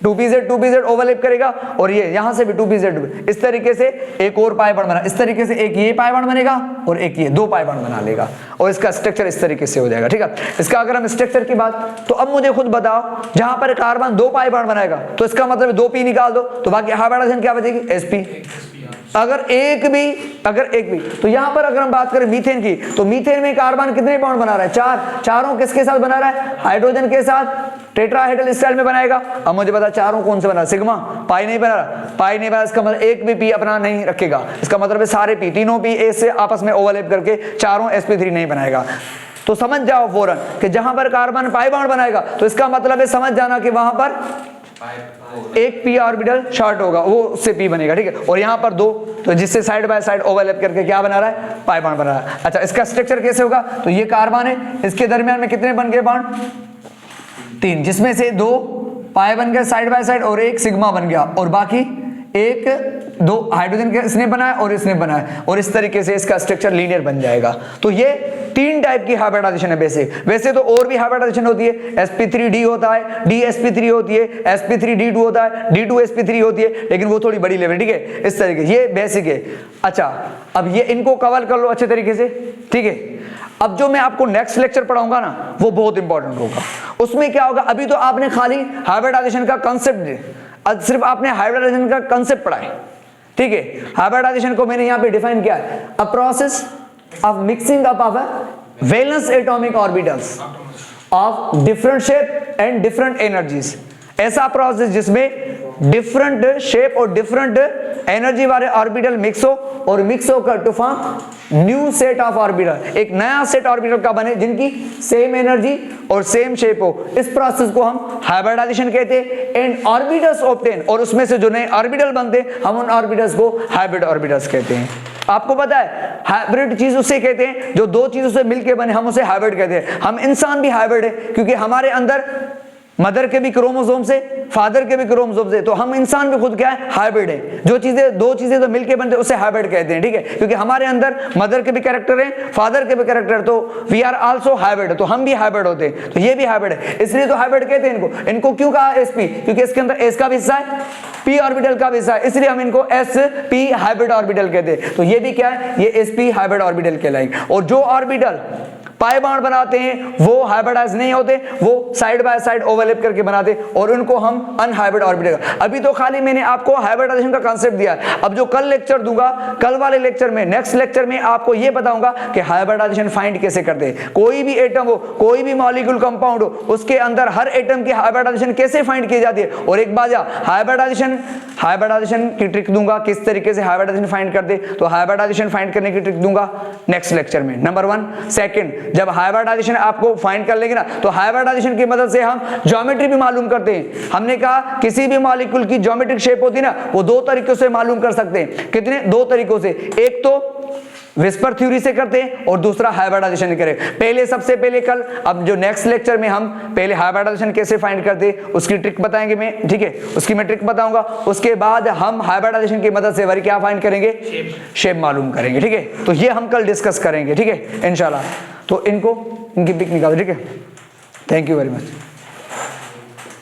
2pz ओवरलैप करेगा और ये यहां से भी 2pz इस तरीके से एक और पाई बॉन्ड बना, इस तरीके से एक ये पाई बॉन्ड बनेगा और एक ये 2 पाई बॉन्ड बना लेगा और इसका स्ट्रक्चर इस तरीके से हो जाएगा। ठीक है, इसका अगर हम स्ट्रक्चर की बात, तो अब मुझे खुद बताओ, जहां पर कार्बन 2 पाई बॉन्ड बनाएगा तो इसका मतलब 2p निकाल दो, तो बाकी हाइब्रिडाइजेशन क्या बचेगी, sp। अगर एक भी तो यहां पर अगर हम बात करें मीथेन की, तो मीथेन में कार्बन कितने बॉन्ड बना रहा है, 4। चारों किसके साथ बना रहा है, हाइड्रोजन के साथ, टेट्राहेड्रल स्टाइल में बनाएगा। अब मुझे बता चारों कौन से बना, सिग्मा, पाई नहीं बना, इसका मतलब एक भी p अपना नहीं रखेगा, इसका मतलब है सारे p, तीनों p ए से आपस में ओवरलैप करके चारों sp3 नहीं बनाएगा। तो समझ जाओ फौरन कि जहां पर कार्बन पाई बॉन्ड बनाएगा तो इसका मतलब है समझ जाना कि वहां पर एक p ऑर्बिटल शॉर्ट होगा, वो उससे p बनेगा। ठीक है, और यहां पर 2, तो जिससे साइड बाय साइड ओवरलैप करके क्या बना रहा है, पाई बॉन्ड बना रहा है। अच्छा, इसका स्ट्रक्चर कैसे होगा, तो ये कार्बन है, इसके दरमियान में कितने बन गए बॉन्ड, 3, जिसमें से 2 पाई बन गए साइड बाय साइड और एक सिग्मा बन गया, और बाकी 1-2 हाइड्रोजन के इसने बनाया और इसने बनाया, और इस तरीके से इसका स्ट्रक्चर लीनियर बन जाएगा। तो ये 3 टाइप की हाइब्रिडाइजेशन है। वैसे तो और भी हाइब्रिडाइजेशन होती है, sp3d होता है, dsp3 होती है, sp3d2 होता है, d2sp3 होती है, लेकिन वो थोड़ी बड़ी लेवल। ठीक है, इस तरीके, ये बेसिक है। अच्छा, अब ये इनको कवर कर लो अच्छे तरीके से। ठीक है, अब जो मैं आपको नेक्स्ट लेक्चर पढ़ाऊंगा ना, वो बहुत इंपॉर्टेंट होगा। उसमें क्या होगा, अभी तो आपने खाली हाइब्रिडाइजेशन का कंसेप्ट, सिर्फ आपने हाइब्रिडाइजेशन का कंसेप्ट पढ़ा है। ठीक है, हाइब्रिडाइजेशन को मैंने यहां पे डिफाइन किया है, a process of mixing up of valence atomic orbitals of different shape and different energies. ऐसा प्रोसेस जिसमें डिफरेंट शेप और डिफरेंट एनर्जी वाले ऑर्बिटल मिक्स हो, और मिक्स होकर to form new set of orbital, एक नया सेट ऑर्बिटल का बने जिनकी सेम एनर्जी और सेम शेप हो। इस प्रोसेस को हम हाइब्रिडाइजेशन कहते हैं। एंड ऑर्बिटल्स ऑब्टेन, और उसमें से जो नए ऑर्बिटल बनते हैं हम उन ऑर्बिटल्स को हाइब्रिड ऑर्बिटल्स कहते हैं। आपको पता है हाइब्रिड चीज उसे कहते हैं जो 2 चीजों से मिलके बने, हम उसे हाइब्रिड कहते हैं। हम इंसान भी हाइब्रिड है, क्योंकि हमारे अंदर मदर के भी क्रोमोसोम से, फादर के भी क्रोमोसोम से, तो हम इंसान भी खुद क्या है, हाइब्रिड है। जो चीजें 2 चीजें तो मिलके बनते हैं उसे हाइब्रिड कहते हैं। ठीक है, क्योंकि हमारे अंदर मदर के भी कैरेक्टर है, फादर के भी कैरेक्टर, तो वी आर आल्सो हाइब्रिड, तो हम भी हाइब्रिड होते हैं, तो ये भी हाइब्रिड है, इसलिए तो हाइब्रिड कहते हैं इनको। इनको क्यों कहा sp, क्योंकि इसके अंदर s का भी हिस्सा है, p ऑर्बिटल का भी हिस्सा है, इसलिए हम इनको sp हाइब्रिड ऑर्बिटल कहते हैं। तो ये भी क्या है, ये sp हाइब्रिड ऑर्बिटल कहलाएंगे। और जो ऑर्बिटल पाई बॉन्ड बनाते हैं वो हाइब्रिडाइज नहीं होते, वो साइड बाय साइड ओवरलैप करके बनाते, और उनको हम अनहाइब्रिड ऑर्बिटल। अभी तो खाली मैंने आपको हाइब्रिडाइजेशन का कांसेप्ट दिया है। अब जो कल लेक्चर दूंगा, कल वाले लेक्चर में, नेक्स्ट लेक्चर में आपको ये बताऊंगा कि हाइब्रिडाइजेशन फाइंड कैसे करते हैं। कोई भी एटम हो, कोई भी मॉलिक्यूल कंपाउंड हो, उसके अंदर हर एटम की हाइब्रिडाइजेशन कैसे फाइंड की जाती है। और एक बात, हाइब्रिडाइजेशन की ट्रिक दूंगा, किस तरीके से हाइब्रिडाइजेशन फाइंड करते, तो हाइब्रिडाइजेशन फाइंड करने की ट्रिक दूंगा नेक्स्ट लेक्चर में, नंबर 1। सेकंड, जब हाइब्रिडाइजेशन आपको फाइंड कर लेंगे ना, तो हाइब्रिडाइजेशन की मदद से हम ज्योमेट्री भी मालूम करते हैं। हमने कहा किसी भी मॉलिक्यूल की ज्योमेट्रिक शेप होती है ना, वो 2 तरीकों से मालूम कर सकते हैं। कितने? 2 तरीकों से। एक तो विस्पर थ्योरी से करते हैं और दूसरा हाइब्रिडाइजेशन करें। पहले, सबसे पहले कल, अब जो नेक्स्ट लेक्चर में हम पहले हाइब्रिडाइजेशन कैसे फाइंड करते हैं उसकी ट्रिक बताएंगे मैं। ठीक है, उसकी मैं ट्रिक बताऊंगा। उसके बाद हम हाइब्रिडाइजेशन की मदद से वरी क्या फाइंड करेंगे, शेप मालूम करेंगे। ठीक है, तो ये हम कल डिस्कस करेंगे। ठीक है, इंशाल्लाह। तो इनकी पिक निकालो। ठीक है, थैंक यू वेरी मच।